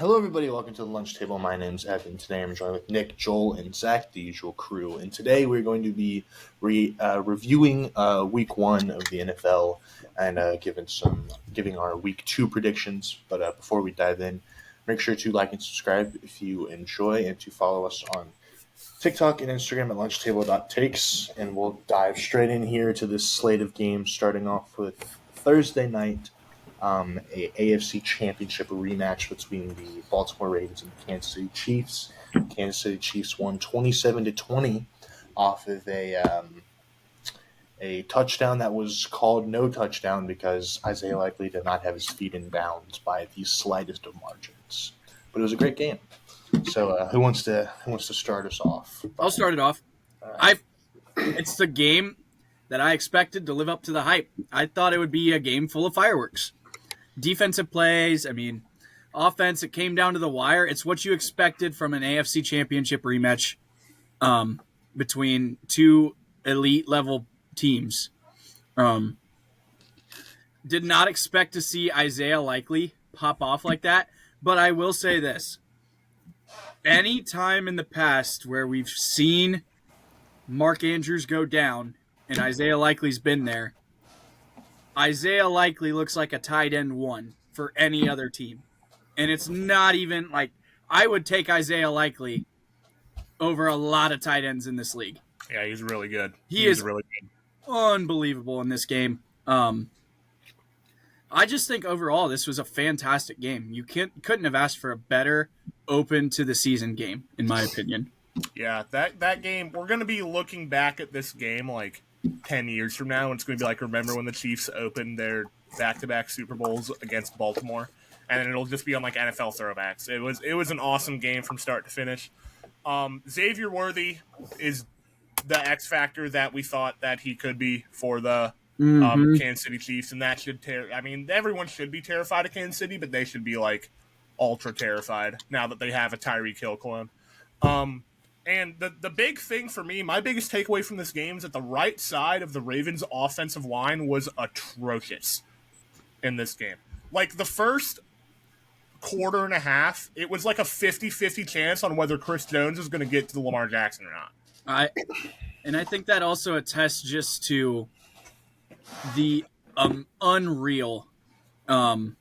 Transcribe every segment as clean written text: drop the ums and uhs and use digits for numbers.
Hello, everybody. Welcome to the lunch table. My name's Evan. Today I'm joined with Nick, Joel, and Zach, the usual crew. And today we're going to be reviewing Week 1 of the NFL and giving our Week 2 predictions. But before we dive in, make sure to like and subscribe if you enjoy, and to follow us on TikTok and Instagram at lunchtable.takes. And we'll dive straight in here to this slate of games, starting off with Thursday night. A AFC Championship rematch between the Baltimore Ravens and the Kansas City Chiefs. Kansas City Chiefs won 27-20 off of a touchdown that was called no touchdown because Isaiah Likely did not have his feet in bounds by the slightest of margins. But it was a great game. So who wants to start us off? I'll start it off. It's the game that I expected to live up to the hype. I thought it would be a game full of fireworks. Defensive plays, offense, it came down to the wire. It's what you expected from an AFC Championship rematch between two elite-level teams. Did not expect to see Isaiah Likely pop off like that, but I will say this. Any time in the past where we've seen Mark Andrews go down and Isaiah Likely's been there, Isaiah Likely looks like a tight end one for any other team. And it's not even like I would take Isaiah Likely over a lot of tight ends in this league. Yeah, he's really good. He is really good. Unbelievable in this game. I just think overall this was a fantastic game. You couldn't have asked for a better open to the season game, in my opinion. Yeah, that game, we're going to be looking back at this game like 10 years from now, and it's going to be like, remember when the Chiefs opened their back-to-back Super Bowls against Baltimore? And then it'll just be on like NFL throwbacks. It was an awesome game from start to finish. Xavier Worthy is the X factor that we thought that he could be for the Kansas City Chiefs, and that should everyone should be terrified of Kansas City, but they should be like ultra terrified now that they have a Tyreek Hill clone. And the big thing for me, my biggest takeaway from this game is that the right side of the Ravens' offensive line was atrocious in this game. Like, the first quarter and a half, it was like a 50-50 chance on whether Chris Jones is going to get to Lamar Jackson or not. I think that also attests just to the unreal and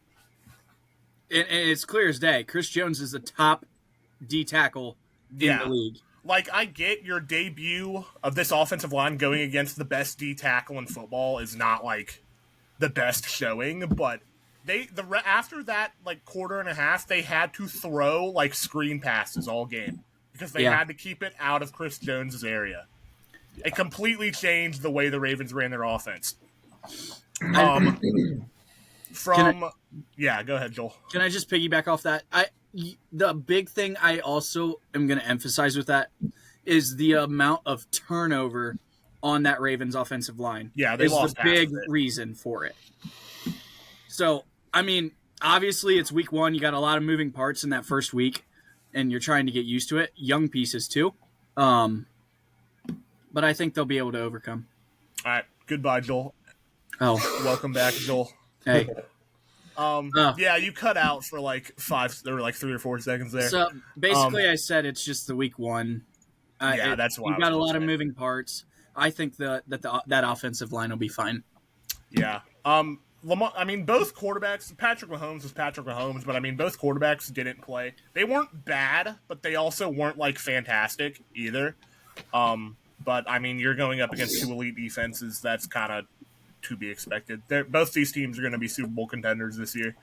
it's clear as day. Chris Jones is the top D tackle in the league. Like, I get your debut of this offensive line going against the best D tackle in football is not like the best showing, but after that like quarter and a half, they had to throw like screen passes all game because they had to keep it out of Chris Jones's area. It completely changed the way the Ravens ran their offense. Go ahead, Joel. Can I just piggyback off that? The big thing I also am going to emphasize with that is the amount of turnover on that Ravens offensive line. Yeah, they lost the big reason for it. So, obviously it's week 1. You got a lot of moving parts in that first week, and you're trying to get used to it. Young pieces too. But I think they'll be able to overcome. All right. Goodbye, Joel. Oh. Welcome back, Joel. Hey. Yeah, you cut out for like 3 or 4 seconds there. So basically, I said it's just the week 1. That's why you got a lot of moving parts. I think that offensive line will be fine. Yeah. Lamar, both quarterbacks. Patrick Mahomes was Patrick Mahomes, but both quarterbacks didn't play. They weren't bad, but they also weren't like fantastic either. But you're going up against 2 elite defenses. That's kind of to be expected. Both these teams are going to be Super Bowl contenders this year.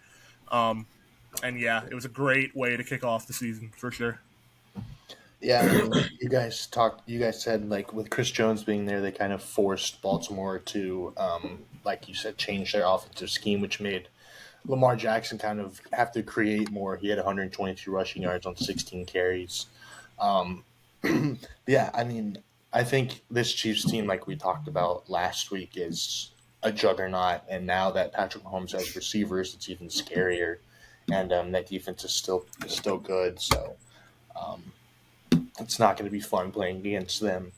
And yeah, it was a great way to kick off the season for sure. Yeah, you guys said like with Chris Jones being there, they kind of forced Baltimore to, like you said, change their offensive scheme, which made Lamar Jackson kind of have to create more. He had 122 rushing yards on 16 carries. Yeah, I think this Chiefs team, like we talked about last week, is a juggernaut, and now that Patrick Mahomes has receivers, it's even scarier, and that defense is still good. So it's not going to be fun playing against them.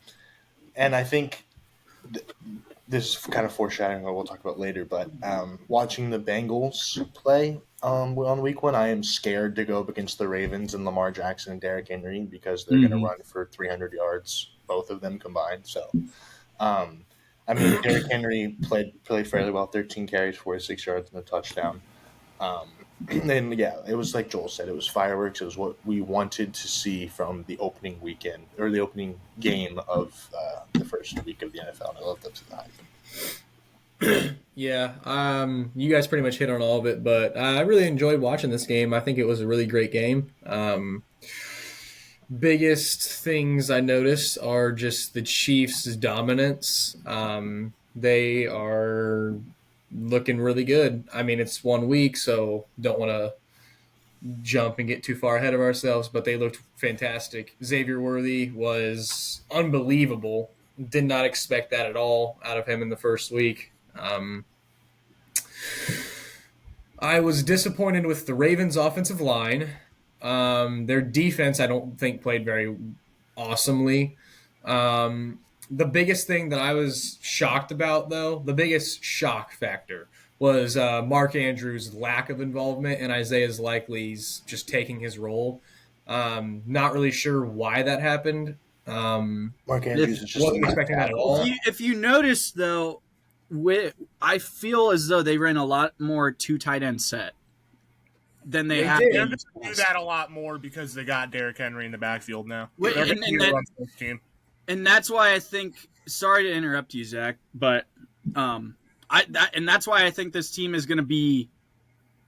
And I think this is kind of foreshadowing what we'll talk about later, but watching the Bengals play on week one, I am scared to go up against the Ravens and Lamar Jackson and Derrick Henry because they're going to run for 300 yards, both of them combined. So, I mean, Derrick Henry played fairly well, 13 carries, 46 yards, and a touchdown. And yeah, it was like Joel said, it was fireworks. It was what we wanted to see from the opening weekend or the opening game of the first week of the NFL. And I loved up to the hype. Yeah, you guys pretty much hit on all of it, but I really enjoyed watching this game. I think it was a really great game. Biggest things I noticed are just the Chiefs' dominance. They are looking really good. I mean, it's 1 week, so don't want to jump and get too far ahead of ourselves, but they looked fantastic. Xavier Worthy was unbelievable. Did not expect that at all out of him in the first week. I was disappointed with the Ravens' offensive line. Their defense, I don't think, played very awesomely. The biggest thing that I was shocked about, though, the biggest shock factor was Mark Andrews' lack of involvement and Isaiah Likely's just taking his role. Not really sure why that happened. Mark Andrews is just wasn't expecting that at all. If you notice, though, I feel as though they ran a lot more two tight end set than they have. They're going to do that a lot more because they got Derrick Henry in the backfield now. And that's why I think. Sorry to interrupt you, Zach, but that's why I think this team is going to be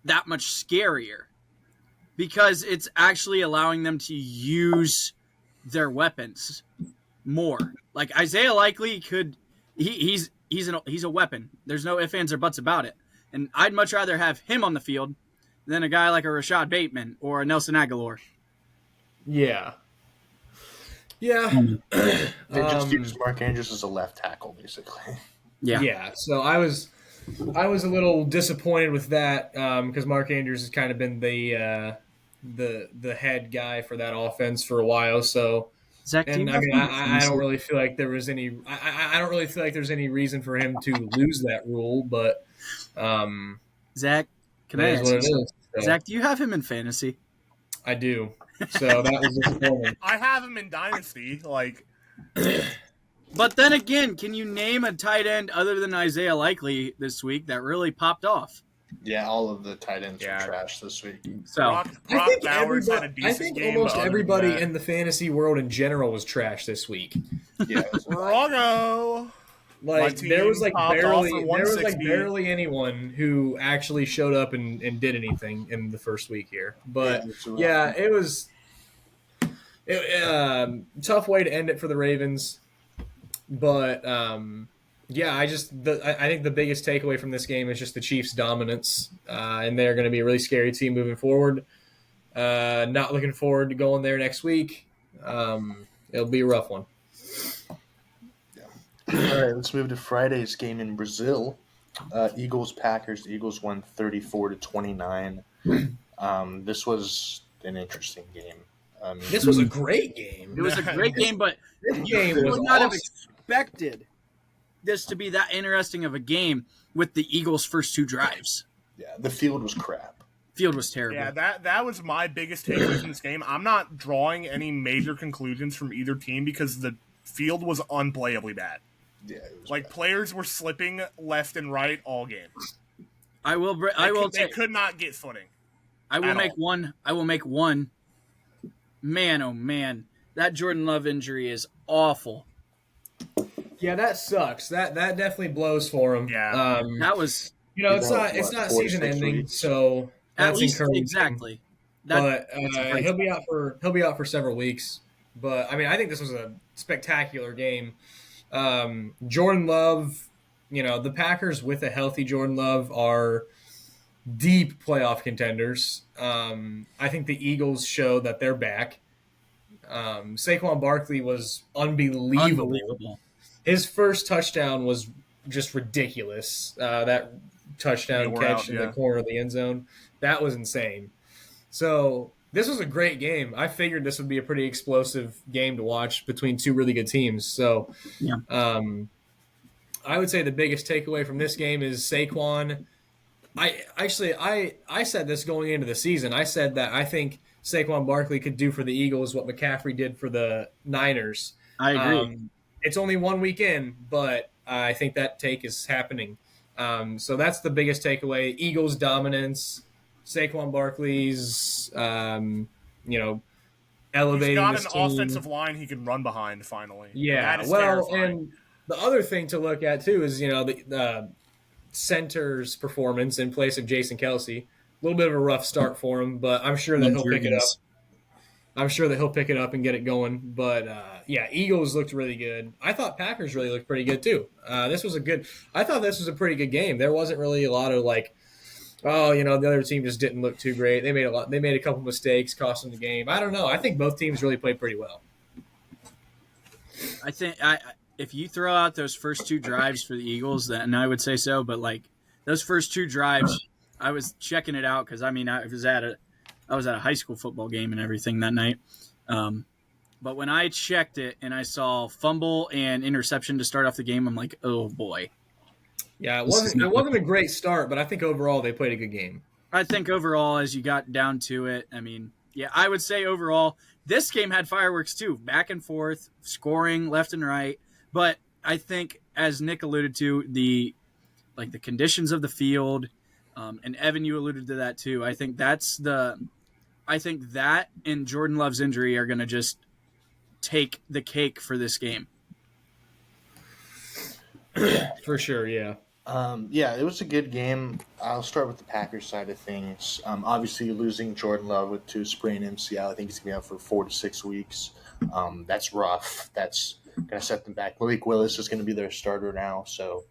that much scarier because it's actually allowing them to use their weapons more. Like Isaiah Likely could, he's a weapon. There's no ifs, ands, or buts about it. And I'd much rather have him on the field than a guy like a Rashad Bateman or a Nelson Aguilar. Yeah. Yeah. They just used Mark Andrews as a left tackle, basically. Yeah. So I was a little disappointed with that because Mark Andrews has kind of been the head guy for that offense for a while. So, Zach, I don't really feel like there was any. I don't really feel like there's any reason for him to lose that rule. But Zach, can I ask you something? Zach, do you have him in fantasy? I do. So that was disappointing. I have him in Dynasty. But then again, can you name a tight end other than Isaiah Likely this week that really popped off? Yeah, all of the tight ends were trash this week. So Brock Bowers had a decent game. Almost everybody in the fantasy world in general was trash this week. Yeah, Wrongo. There was barely anyone who actually showed up and did anything in the first week here. But yeah, it was tough way to end it for the Ravens. But yeah, I think the biggest takeaway from this game is just the Chiefs' dominance, and they're going to be a really scary team moving forward. Not looking forward to going there next week. It'll be a rough one. All right, let's move to Friday's game in Brazil. Eagles-Packers. The Eagles won 34-29. This was an interesting game. This was a great game. It was a great game, but you would not have expected this to be that interesting of a game with the Eagles' first two drives. Yeah, the field was crap. Field was terrible. Yeah, that was my biggest takeaway from this game. I'm not drawing any major conclusions from either team because the field was unplayably bad. Yeah, it was bad. Players were slipping left and right all game. They could not get footing. I will make one. Man, oh man, that Jordan Love injury is awful. Yeah, that sucks. That definitely blows for him. Yeah, that was. It's not season ending, so that's encouraging. Exactly. But he'll be out for several weeks. But I mean, I think this was a spectacular game. Jordan Love, the Packers with a healthy Jordan Love are deep playoff contenders. I think the Eagles show that they're back. Saquon Barkley was unbelievable. His first touchdown was just ridiculous. That touchdown catch in the corner of the end zone, that was insane. So this was a great game. I figured this would be a pretty explosive game to watch between two really good teams. So, I would say the biggest takeaway from this game is Saquon. I said this going into the season. I said that I think Saquon Barkley could do for the Eagles what McCaffrey did for the Niners. I agree. It's only 1 week in, but I think that take is happening. So that's the biggest takeaway. Eagles dominance, Saquon Barkley's, elevating He's got this an team. offensive line he can run behind finally. Yeah, that is well, terrifying. and the other thing to look at too is the center's performance in place of Jason Kelsey. A little bit of a rough start for him, but I'm sure that he'll pick it up. I'm sure that he'll pick it up and get it going. But Eagles looked really good. I thought Packers really looked pretty good too. I thought this was a pretty good game. There wasn't really a lot of the other team just didn't look too great. They made a couple mistakes, costing the game. I don't know. I think both teams really played pretty well. I think if you throw out those first 2 drives for the Eagles, then I would say so. But those first 2 drives, I was checking it out because I was at a high school football game and everything that night. But when I checked it and I saw fumble and interception to start off the game, I'm like, oh boy. Yeah, it wasn't a great start, but I think overall they played a good game. I think overall, as you got down to it, I would say overall this game had fireworks too, back and forth, scoring left and right. But I think, as Nick alluded to, the conditions of the field, and Evan, you alluded to that too. I think that and Jordan Love's injury are going to just take the cake for this game. For sure, yeah. It was a good game. I'll start with the Packers side of things. Obviously, losing Jordan Love to sprained MCL, I think he's going to be out for 4 to 6 weeks. That's rough. That's going to set them back. Malik Willis is going to be their starter now, so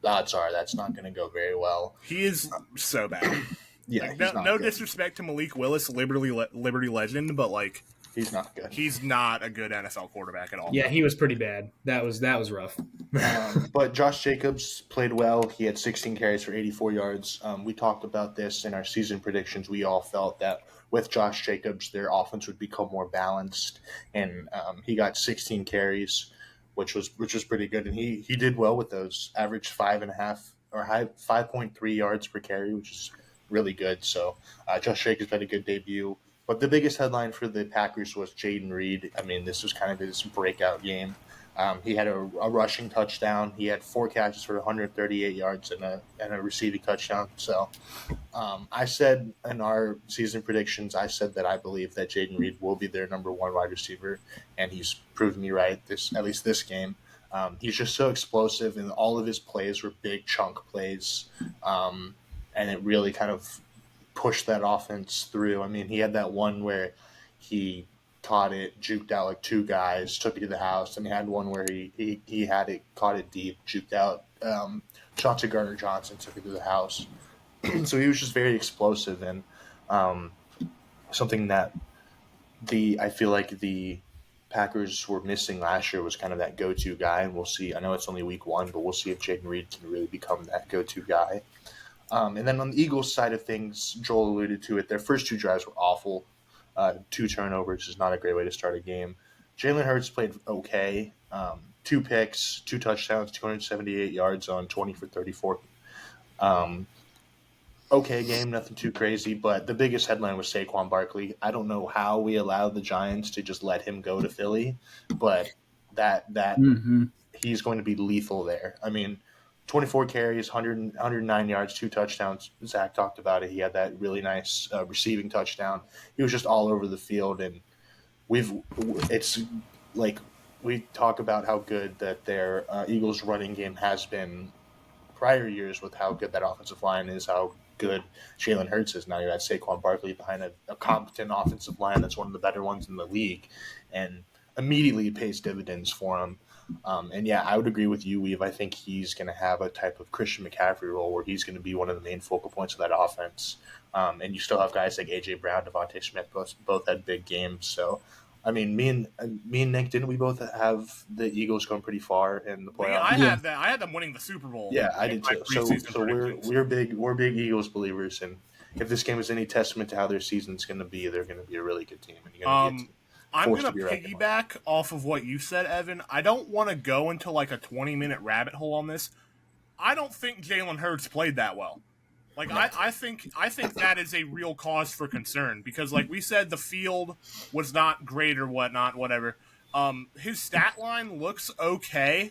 the odds are that's not going to go very well. He is so bad. Yeah, no disrespect to Malik Willis, Liberty legend, but he's not good. He's not a good NFL quarterback at all. Yeah, he was pretty bad. That was rough. But Josh Jacobs played well. He had 16 carries for 84 yards. We talked about this in our season predictions. We all felt that with Josh Jacobs, their offense would become more balanced, and he got 16 carries, which was pretty good. And he did well with those. Averaged 5.3 yards per carry, which is really good. So Josh Jacobs had a good debut. But the biggest headline for the Packers was Jaden Reed. This was kind of his breakout game. He had a rushing touchdown. He had 4 catches for 138 yards and a receiving touchdown. So I said in our season predictions, I said that I believe that Jaden Reed will be their number 1 wide receiver, and he's proven me right, at least this game. He's just so explosive, and all of his plays were big chunk plays, and it really kind of pushed that offense through. He had that one where he caught it, juked out 2 guys, took it to the house, and he had one where he had it, caught it deep, juked out Chauncey Gardner-Johnson, took it to the house. So he was just very explosive, and something that I feel like the Packers were missing last year was kind of that go-to guy, and we'll see. I know it's only week 1, but we'll see if Jaden Reed can really become that go-to guy. And then on the Eagles side of things, Joel alluded to it. Their first 2 drives were awful. 2 turnovers is not a great way to start a game. Jalen Hurts played okay. 2 picks, 2 touchdowns, 278 yards on 20 for 34. Okay game, nothing too crazy. But the biggest headline was Saquon Barkley. I don't know how we allowed the Giants to just let him go to Philly, but that he's going to be lethal there. 24 carries, 109 yards, 2 touchdowns. Zach talked about it. He had that really nice receiving touchdown. He was just all over the field, and we talk about how good that their Eagles running game has been prior years with how good that offensive line is, how good Jalen Hurts is. Now you got Saquon Barkley behind a competent offensive line that's one of the better ones in the league, and immediately pays dividends for him. I would agree with you, Weave. I think he's going to have a type of Christian McCaffrey role where he's going to be one of the main focal points of that offense. And you still have guys like A.J. Brown, Devontae Smith, both had big games. So, me and Nick, didn't we both have the Eagles going pretty far in the playoffs? I had them winning the Super Bowl. Yeah, I did too. So we're big Eagles believers, and if this game is any testament to how their season's going to be, they're going to be a really good team. And I'm force going to to be reckoned with. piggyback off of what you said, Evan. I don't want to go into like a 20-minute rabbit hole on this. I don't think Jalen Hurts played that well. Like No. I think that is a real cause for concern because, like we said, the field was not great or whatnot, whatever. His stat line looks okay,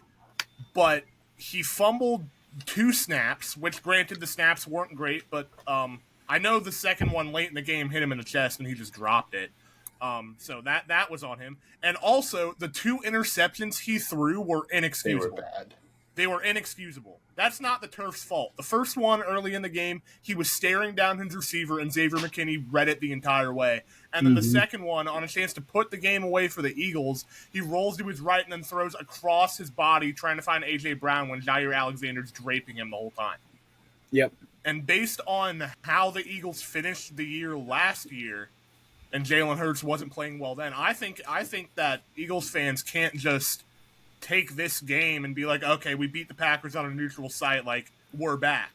but he fumbled 2 snaps, which granted the snaps weren't great, but I know the second one late in the game hit him in the chest and he just dropped it. So that was on him, and also the 2 interceptions he threw were They inexcusable. were bad. They were inexcusable. That's not the Turf's fault. The first one early in the game, he was staring down his receiver, and Xavier McKinney read it the entire way. And then the second one, on a chance to put the game away for the Eagles, he rolls to his right and then throws across his body trying to find A.J. Brown when Jair Alexander's draping him the whole time. Yep. And based on how the Eagles finished the year last year, and Jalen Hurts wasn't playing well then, I think that Eagles fans can't just take this game and be like, okay, we beat the Packers on a neutral site, like, we're back.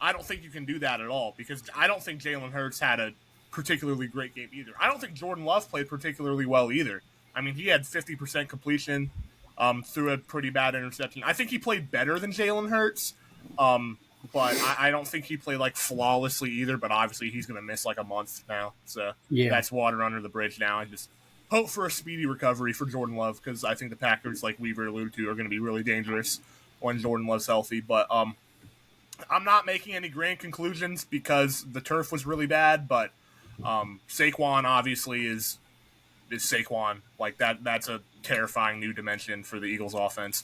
I don't think you can do that at all, because I don't think Jalen Hurts had a particularly great game either. I don't think Jordan Love played particularly well either. I mean, he had 50% completion, threw a pretty bad interception. I think he played better than Jalen Hurts, but I don't think he played, like, flawlessly either, but obviously he's going to miss, like, a month now, so that's water under the bridge now. I just hope for a speedy recovery for Jordan Love, because I think the Packers, like Weaver alluded to, are going to be really dangerous when Jordan Love's healthy. But I'm not making any grand conclusions because the turf was really bad, but Saquon obviously is Saquon. Like, that's a terrifying new dimension for the Eagles offense.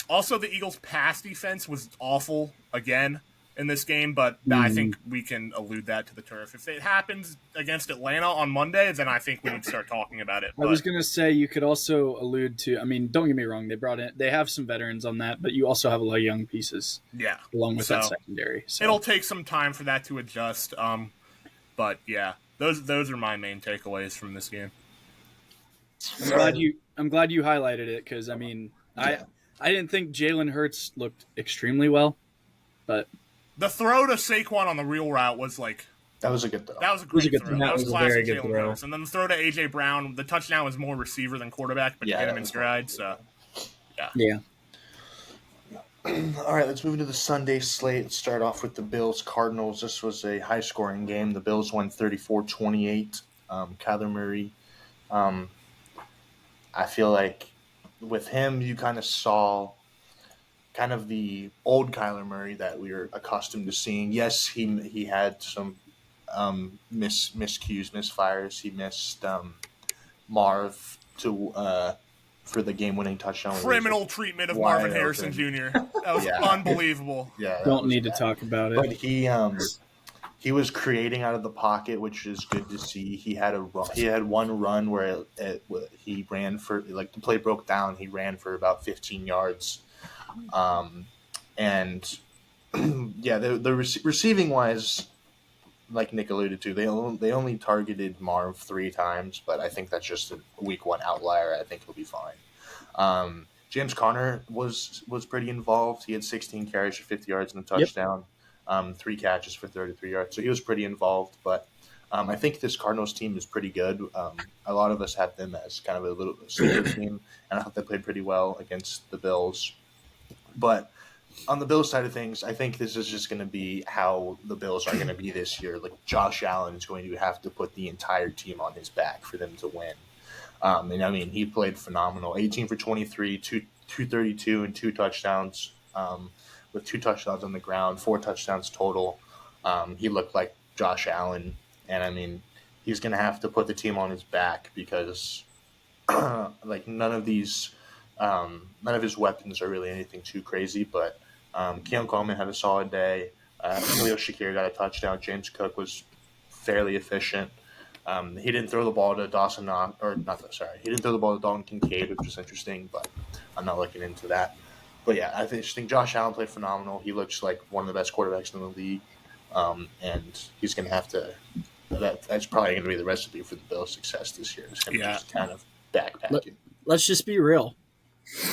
Also, the Eagles' pass defense was awful again in this game, but I think we can allude that to the turf. If it happens against Atlanta on Monday, then I think we need to start talking about it. I was going to say you could also allude to, I mean, don't get me wrong, they have some veterans on that, but you also have a lot of young pieces along with that secondary. So it'll take some time for that to adjust. But yeah, those are my main takeaways from this game. I'm glad you highlighted it because, I mean, I didn't think Jalen Hurts looked extremely well, but the throw to Saquon on the reel route was like That was a good throw. That was a great throw. That was a classic very good Jalen throw. Hurts. And then the throw to A.J. Brown, the touchdown was more receiver than quarterback, but Yeah, hit that him in was stride. So, yeah. All right, let's move into the Sunday slate. Let's start off with the Bills-Cardinals. This was a high-scoring game. The Bills won 34-28. Kyler Murray, I feel like with him, you kind of saw kind of the old Kyler Murray that we were accustomed to seeing. Yes, he had some miscues, misfires. He missed Marv for the game-winning touchdown. criminal treatment of wide Marvin Harrison open. Jr. That was unbelievable. Yeah, that Don't was need to bad. talk about it. But he was creating out of the pocket, which is good to see. He had one run where he ran for, like, the play broke down. He ran for about 15 yards, and the receiving wise, like Nick alluded to, they only targeted Marv 3 times, but I think that's just a week 1 outlier. I think he'll be fine. James Conner was pretty involved. He had 16 carries for 50 yards and a touchdown. 3 catches for 33 yards. So he was pretty involved. But I think this Cardinals team is pretty good. A lot of us have them as kind of a little sleeper team, and I thought they played pretty well against the Bills. But on the Bills side of things, I think this is just going to be how the Bills are going to be this year. Like, Josh Allen is going to have to put the entire team on his back for them to win. And I mean, he played phenomenal. 18 for 23, 232 and 2 touchdowns. With 2 touchdowns on the ground, 4 touchdowns total. He looked like Josh Allen, and I mean, he's going to have to put the team on his back because, like, none of his weapons are really anything too crazy. But Keon Coleman had a solid day. Khalil Shakir got a touchdown. James Cook was fairly efficient. He didn't throw the ball to He didn't throw the ball to Dalton Kincaid, which was interesting, but I'm not looking into that. But yeah, I just think Josh Allen played phenomenal. He looks like one of the best quarterbacks in the league, and he's going to have to. That's probably going to be the recipe for the Bills' success this year. It's going to be just kind of backpacking. Let's just be real.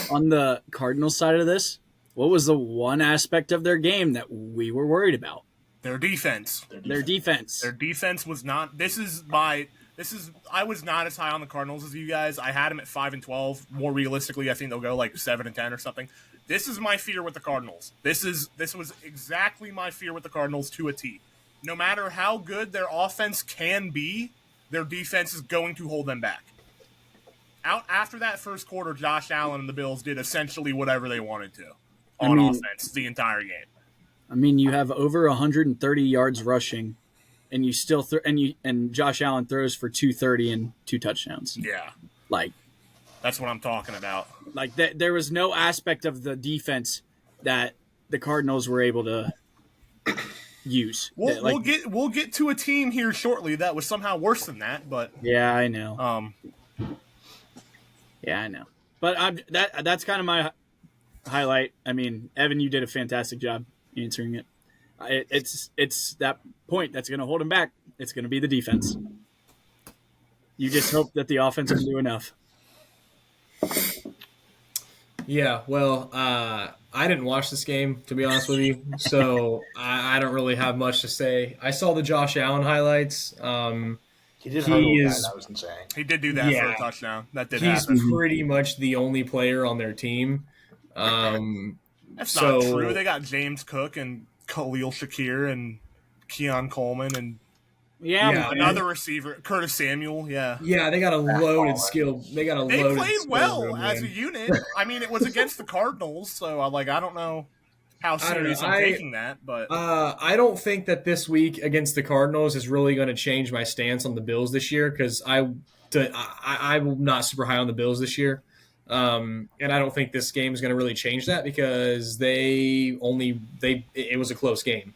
On the Cardinals side of this, what was the one aspect of their game that we were worried about? Their defense. Their defense. Their defense was not. This is my I was not as high on the Cardinals as you guys. I had them at 5-12. More realistically, I think they'll go like 7-10 or something. This is my fear with the Cardinals. This was exactly my fear with the Cardinals to a T. No matter how good their offense can be, their defense is going to hold them back. Out after that first quarter, Josh Allen and the Bills did essentially whatever they wanted to on offense the entire game. I mean, you have over 130 yards rushing, and you still and Josh Allen throws for 230 and 2 touchdowns. Yeah, Like that's what I'm talking about. Like that, there was no aspect of the defense that the Cardinals were able to use. We'll get to a team here shortly that was somehow worse than that, but yeah, I know. Yeah, I know. But that's kind of my highlight. I mean, Evan, you did a fantastic job answering it. It's that point that's going to hold him back. It's going to be the defense. You just hope that the offense can do enough. Yeah, well, I didn't watch this game, to be honest with you, so I don't really have much to say. I saw the Josh Allen highlights. He did that was insane. He did do that for a touchdown. That did He's happen. pretty much the only player on their team. That's not true. They got James Cook and Khalil Shakir and Keon Coleman and another receiver, Curtis Samuel. Yeah, they got a loaded skill. They played well as a unit. I mean, it was against the Cardinals, so I don't know how serious I'm taking that, but I don't think that this week against the Cardinals is really going to change my stance on the Bills this year because I'm not super high on the Bills this year. And I don't think this game is going to really change that because it was a close game.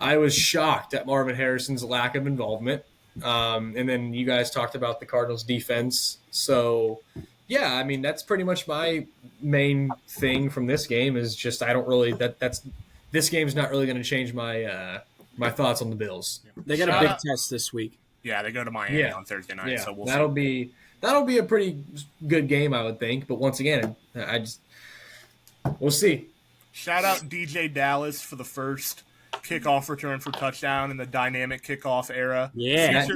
I was shocked at Marvin Harrison's lack of involvement. And then you guys talked about the Cardinals defense. So yeah, I mean, that's pretty much my main thing from this game is just, I don't really, this game's not really going to change my, my thoughts on the Bills. They got a big test this week. Yeah, they go to Miami on Thursday night. Yeah, so that'll be a pretty good game, I would think. But once again, we'll see. Shout out DJ Dallas for the first kickoff return for touchdown in the dynamic kickoff era. Yeah.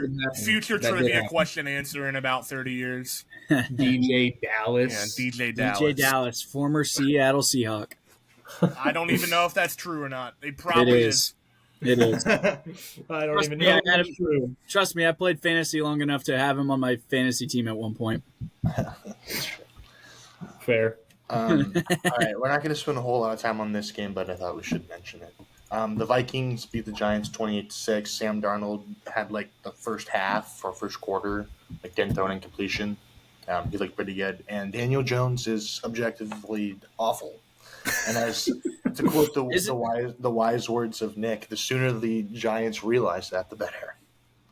Future trivia question answer in about 30 years. DJ Dallas. Yeah, DJ Dallas. DJ Dallas, former Seattle Seahawk. I don't even know if that's true or not. It probably is. It is. I don't even know if that's true. Trust me, I played fantasy long enough to have him on my fantasy team at one point. Fair. All right, we're not going to spend a whole lot of time on this game, but I thought we should mention it. The Vikings beat the Giants 28-6. Sam Darnold had the first half or first quarter, didn't throw an incompletion. He looked pretty good. And Daniel Jones is objectively awful. And as to quote the wise words of Nick, the sooner the Giants realize that, the better.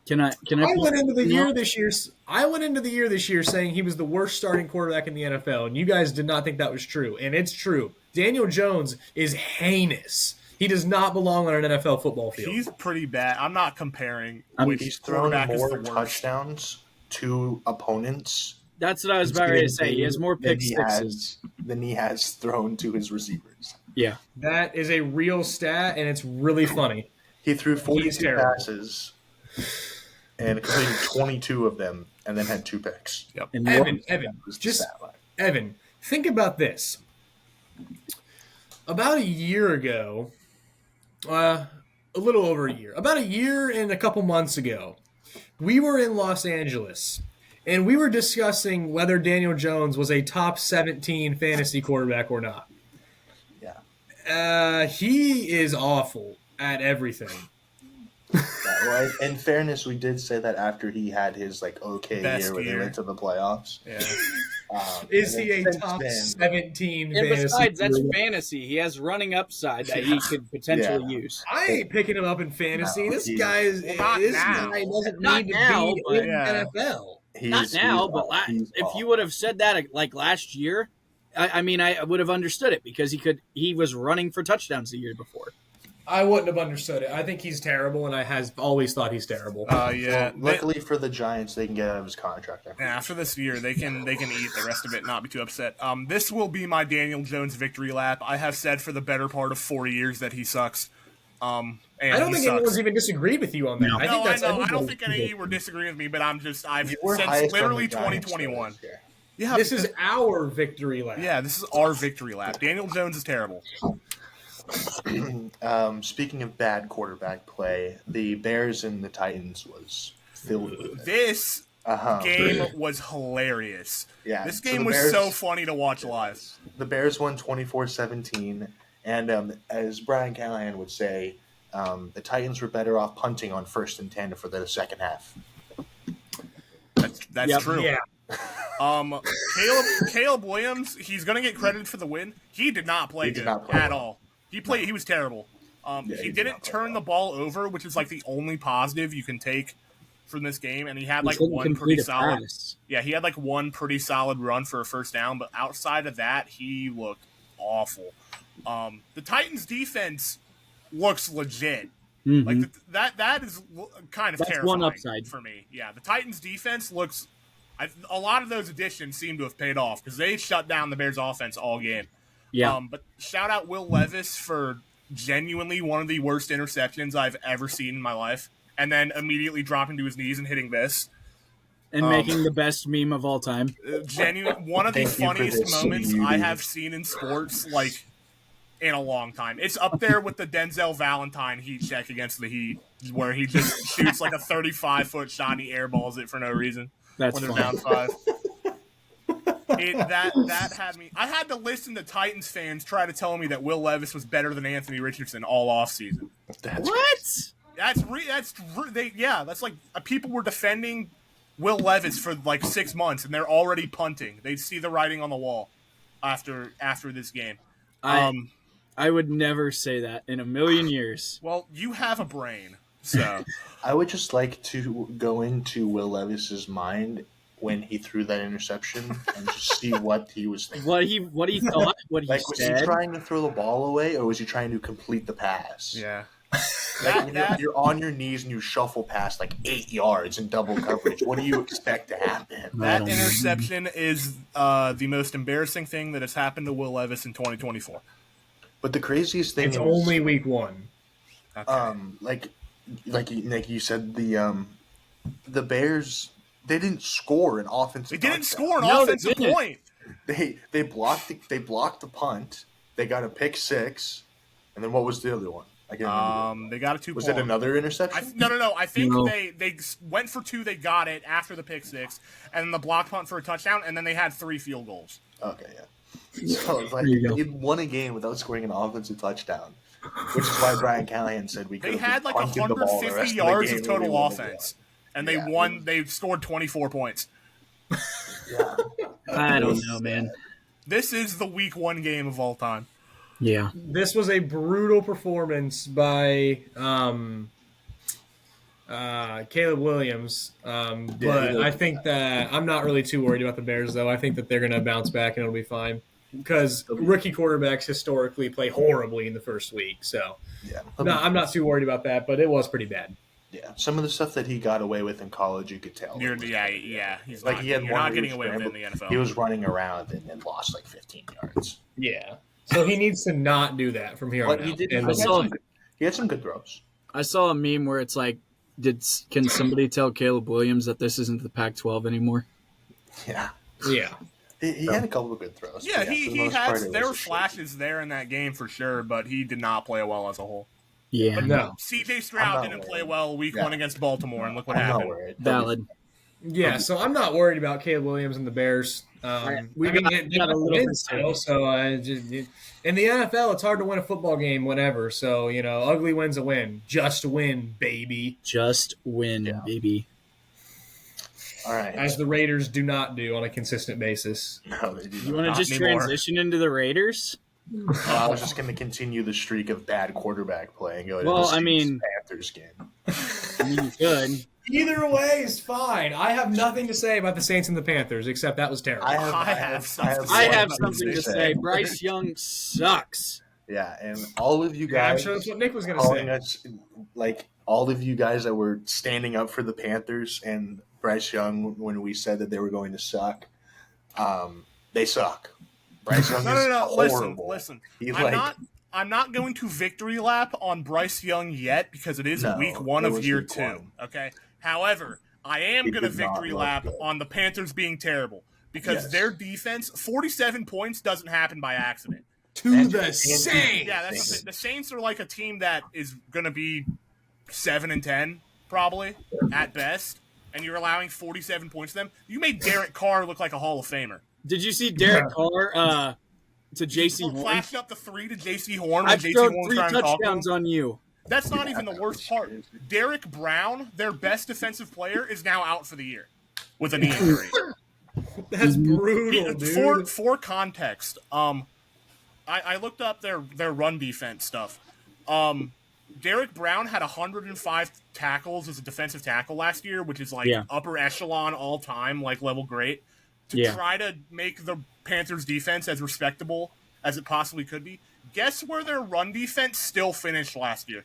I went into the year this year saying he was the worst starting quarterback in the NFL, and you guys did not think that was true, and it's true. Daniel Jones is heinous. He does not belong on an NFL football field. He's pretty bad. I'm not comparing. He's thrown more touchdowns to opponents. That's what I was about to say. He has more pick sixes than he has thrown to his receivers. Yeah. That is a real stat, and it's really funny. He threw 42 passes and completed 22 of them, and then had 2 picks. Yep. And Evan, think about this. About a year ago, a little over a year, about a year and a couple months ago, we were in Los Angeles, and we were discussing whether Daniel Jones was a top 17 fantasy quarterback or not. Yeah. He is awful at everything. Well, in fairness, we did say that after he had his best year where they went to the playoffs. Yeah. Is he a top 17 and fantasy? Besides, that's fantasy. He has running upside that he could potentially use. I ain't picking him up in fantasy. No, this guy doesn't need to be in the NFL. Not now, but if you would have said that last year, I would have understood it because he was running for touchdowns the year before. I wouldn't have understood it. I think he's terrible, and I has always thought he's terrible. Yeah. Well, luckily for the Giants, they can get out of his contract. After this year, they can eat the rest of it, not be too upset. This will be my Daniel Jones victory lap. I have said for the better part of 4 years that he sucks. And I don't he think sucks. anyone's even disagreed with you on that. No. I think that's I don't everybody. think any of you were disagreeing with me, but I've We're since highest on literally the Giants 2021. stories here. Yeah, This is our victory lap. yeah, this is our victory lap. Daniel Jones is terrible. Speaking of bad quarterback play, the Bears and the Titans was filled with it. This Uh-huh. game was hilarious. Yeah, This so game the was Bears- so funny to watch live. The Bears won 24-17, and as Brian Callahan would say, the Titans were better off punting on 1st and 10 for the second half. That's Yep. true. Yeah. Caleb Williams, he's gonna get credit for the win. He did not play He did good not play at well. all. He was terrible. Yeah, he he did didn't not play turn well. the ball over, which is like the only positive you can take from this game. And he had like Couldn't one complete pretty a solid. pass. Yeah, he had like one pretty solid run for a first down, but outside of that, he looked awful. The Titans' defense looks legit. Mhm. Like that is kind of That's terrifying one upside. for me. Yeah, the Titans' defense looks. A lot of those additions seem to have paid off because they shut down the Bears' offense all game. Yeah. But shout out Will Levis for genuinely one of the worst interceptions I've ever seen in my life, and then immediately dropping to his knees and hitting this. And making the best meme of all time. Genuine, one of the Thank you for funniest this, moments you I dude. have seen in sports, like in a long time. It's up there with the Denzel Valentine heat check against the Heat, where he just shoots like a 35-foot shot and he airballs it for no reason That's when they're fun. down 5. That had me. I had to listen to Titans fans try to tell me that Will Levis was better than Anthony Richardson all offseason. That's What? That's like people were defending Will Levis for like 6 months and they're already punting. They see the writing on the wall after this game. I would never say that in a million years. Well, you have a brain, so I would just like to go into Will Levis's mind when he threw that interception and just see what he was thinking. What he thought, what he Like, was he said. trying to throw the ball away, or was he trying to complete the pass? yeah. Like, when you're on your knees and you shuffle past like 8 yards in double coverage. What do you expect to happen? I That don't know. interception is the most embarrassing thing that has happened to Will Levis in 2024. But the craziest thing It's is, only week 1. Okay. like Nick, you said the Bears, they didn't score an offensive. They didn't touchdown. score an No, they offensive didn't. point. They blocked the punt. They got a pick 6, and then what was the other one? I can't remember. They got a 2 Was point. it another interception? No. I think No. they went for 2. They got it after the pick 6, and then the block punt for a touchdown, and then they had 3 field goals. Okay, yeah. So it's like There you go. he won a game without scoring an offensive touchdown, which is why Brian Callahan said we could They have had like punted the ball the 150 rest yards of, of the game and we total won the offense, and they Yeah. won. They scored 24 points. game. Yeah. I don't know, man. This is the week 1 game of all time. Yeah. This was a brutal performance by Caleb Williams. But I think that I'm not really too worried about the Bears, though. I think that they're going to bounce back and it'll be fine. Because rookie quarterbacks historically play horribly in the first week. So Yeah. I'm not too worried about that, but it was pretty bad. Yeah. Some of the stuff that he got away with in college, you could tell. You're, It was yeah, pretty yeah. bad. He's Like not, he had you're one not where getting he away with it in scrambled- the NFL. He was running around and then lost like 15 yards. Yeah. So he needs to not do that from here on But he out. did. And I saw- He had some good throws. I saw a meme where it's like, can somebody tell Caleb Williams that this isn't the Pac-12 anymore? Yeah. yeah. He had a couple of good throws. Yeah, but for the he most part, has. it There was were a shit. flashes there in that game for sure, but he did not play well as a whole. Yeah. No. CJ I'm Stroud not didn't worried. play well week Yeah. 1 against Baltimore, and look what I'm not happened. worried. Valid. Yeah, so I'm not worried about Caleb Williams and the Bears. We I got- mean, got a little win bit still, so in the NFL, it's hard to win a football game whenever. So ugly win's a win. Just win, baby, Just win, Yeah. baby. All right. as the Raiders do not do on a consistent basis. No, they do You not. want to Not just anymore. transition into the Raiders? I was just going to continue the streak of bad quarterback play and go to Well, the I mean- Panthers game. I mean, you could. Either way is fine. I have nothing to say about the Saints and the Panthers except that was terrible. I have something I One have thing something to say. Bryce Young sucks. Yeah, and all of you Yeah, I'm guys sure that's what Nick was going to calling say. us, like all of you guys that were standing up for the Panthers and Bryce Young when we said that they were going to suck, they suck. Bryce Young is No. horrible. Listen. He's I'm like, not. I'm not going to victory lap on Bryce Young yet because it is No, week 1 it of was year week 2. one. Okay. However, I am He going to did not victory look lap good. on the Panthers being terrible because Yes. their defense, 47 points doesn't happen by accident. To the Saints. Yeah, that's the Saints are like a team that is going to be 7-10 probably at best, and you're allowing 47 points to them. You made Derek Carr look like a Hall of Famer. Did you see Derek Carr to J.C. Horn? Flashed up the 3 to J.C. Horn when I've J.C. thrown Horn was 3 trying to talk to him. touchdowns on you. That's not even the worst part. Derek Brown, their best defensive player, is now out for the year with a knee injury. That's brutal, dude. For context, I looked up their run defense stuff. Derek Brown had 105 tackles as a defensive tackle last year, which is like upper echelon all time, like level great. To try to make the Panthers defense as respectable as it possibly could be. Guess where their run defense still finished last year?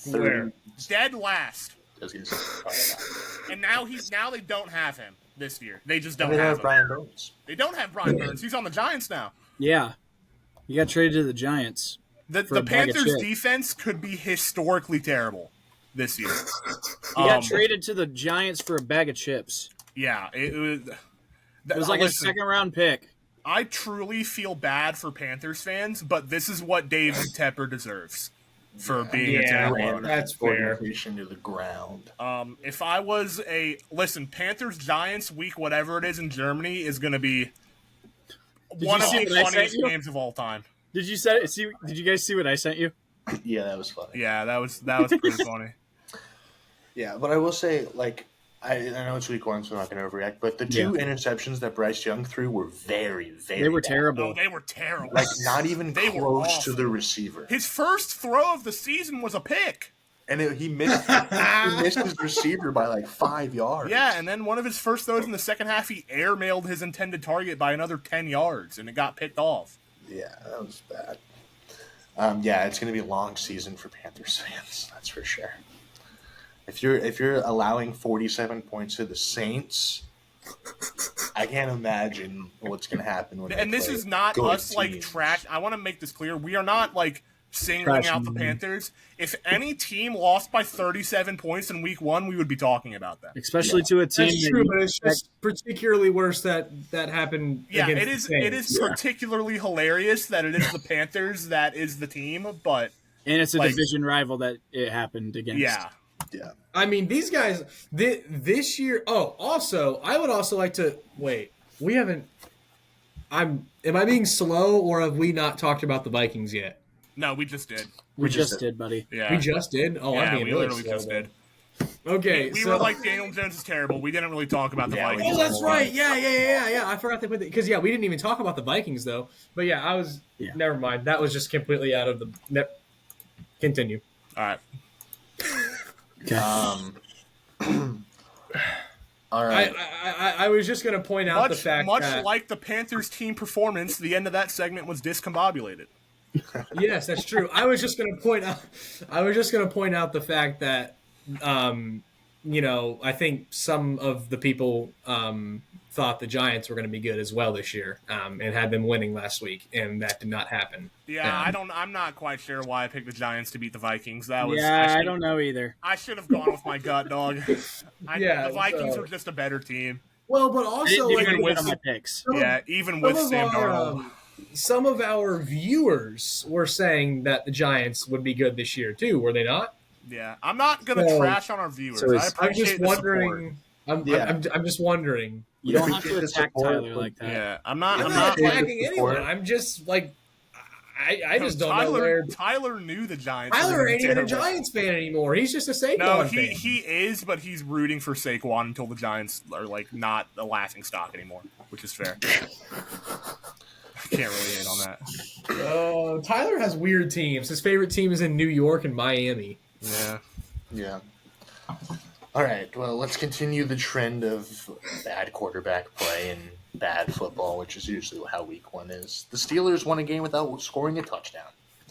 Where? Dead last. I was gonna say, And now they don't have him this year. They just don't they have have him. Brian Burns. They don't have Brian Burns. He's on the Giants now. Yeah. You got traded to the Giants. The a bag of Panthers' chips. defense could be historically terrible this year. He got traded to the Giants for a bag of chips. Yeah, it was. It was like a second-round pick. I truly feel bad for Panthers fans, but this is what David Tepper deserves for being a terrible Ran owner. That's fair. organization to the ground. If I was Panthers Giants week whatever it is in Germany is going to be one of see the what I sent funniest you? games of all time. Did you guys see what I sent you? Yeah, that was funny. Yeah, that was pretty funny. Yeah, but I will say, like, I know it's week 1, so I'm not going to overreact, but the 2 interceptions that Bryce Young threw were very, very They were bad. terrible. Oh, they were terrible. Like, not even They were close to awful. the receiver. His first throw of the season was a pick. And he missed his receiver by like 5 yards. Yeah, and then one of his first throws in the second half, he airmailed his intended target by another 10 yards, and it got picked off. Yeah, that was bad. Yeah, it's going to be a long season for Panthers fans. That's for sure. If you're allowing 47 points to the Saints, I can't imagine what's going to happen when. And they this play is not good us like teams. trash. I want to make this clear. We are not like singling out the Panthers. If any team lost by 37 points in week 1, we would be talking about that. Especially to a team That's that true, you but it's just particularly worse that happened. Yeah, against it is. the It Saints. is particularly hilarious that it is the Panthers that is the team, but and it's a like- division rival that it happened against. yeah, Yeah. I mean, these guys this year. Oh, also, I would also like to wait. We haven't. Am I being slow, or have we not talked about the Vikings yet? no, we just did. We just did, buddy. Yeah, We just did. Oh, I'm yeah, being we really literally slow just then. did. Okay, We so were like Daniel Jones is terrible. We didn't really talk about the Yeah, we Vikings. oh, just- that's right. Yeah. I forgot to put because we didn't even talk about the Vikings though. But yeah, I was. Yeah. Never mind. That was just completely out of the. Continue. All right. Okay. All right. I was just going to point out the fact Much that like the Panthers team performance, the end of that segment was discombobulated. yes, that's true. I was just going to point out the fact that I think some of the people thought the Giants were going to be good as well this year, and had them winning last week, and that did not happen. Yeah, I'm not quite sure why I picked the Giants to beat the Vikings. That was I don't know either. I should have gone with my gut, dog. Yeah, the Vikings so- are just a better team. Well, but I also didn't like, even with- with my picks. Yeah, even some with of Sam our, Darnold. some of our viewers were saying that the Giants would be good this year too, were they not? Yeah, I'm not gonna So- trash on our viewers. so I it's- I'm appreciate just the support. wondering. I'm just wondering. You don't Yeah, have to the attack support Tyler from- like that. Yeah, I'm I'm not not like- attacking anyone. I'm just like, I just don't know where. Tyler knew the Giants. were Tyler gonna be ain't even a terrible. Giants fan anymore. He's just a Saquon No, fan. he is, but he's rooting for Saquon until the Giants are like not a laughing stock anymore, which is fair. I can't really hate on that. Tyler has weird teams. His favorite team is in New York and Miami. Yeah. Yeah. All right. Well, let's continue the trend of bad quarterback play and bad football, which is usually how week 1 is. The Steelers won a game without scoring a touchdown.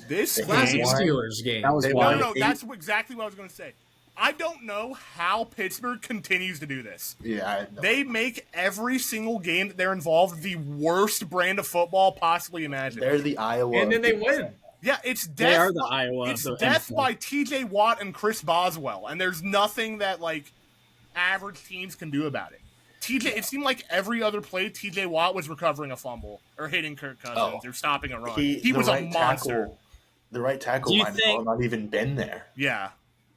This Classic game. won. Steelers game. That was They No, won. no, Eight- that's exactly what I was going to say. I don't know how Pittsburgh continues to do this. Yeah. They make every single game that they're involved the worst brand of football possibly imagined. They're the Iowa. And then they win. Yeah, it's death. They are the Iowa. It's of the death NFL. by T.J. Watt and Chris Boswell, and there's nothing that like average teams can do about it. It seemed like every other play, T.J. Watt was recovering a fumble or hitting Kirk Cousins or stopping a run. He was a monster. The right tackle might have not even been there. Yeah.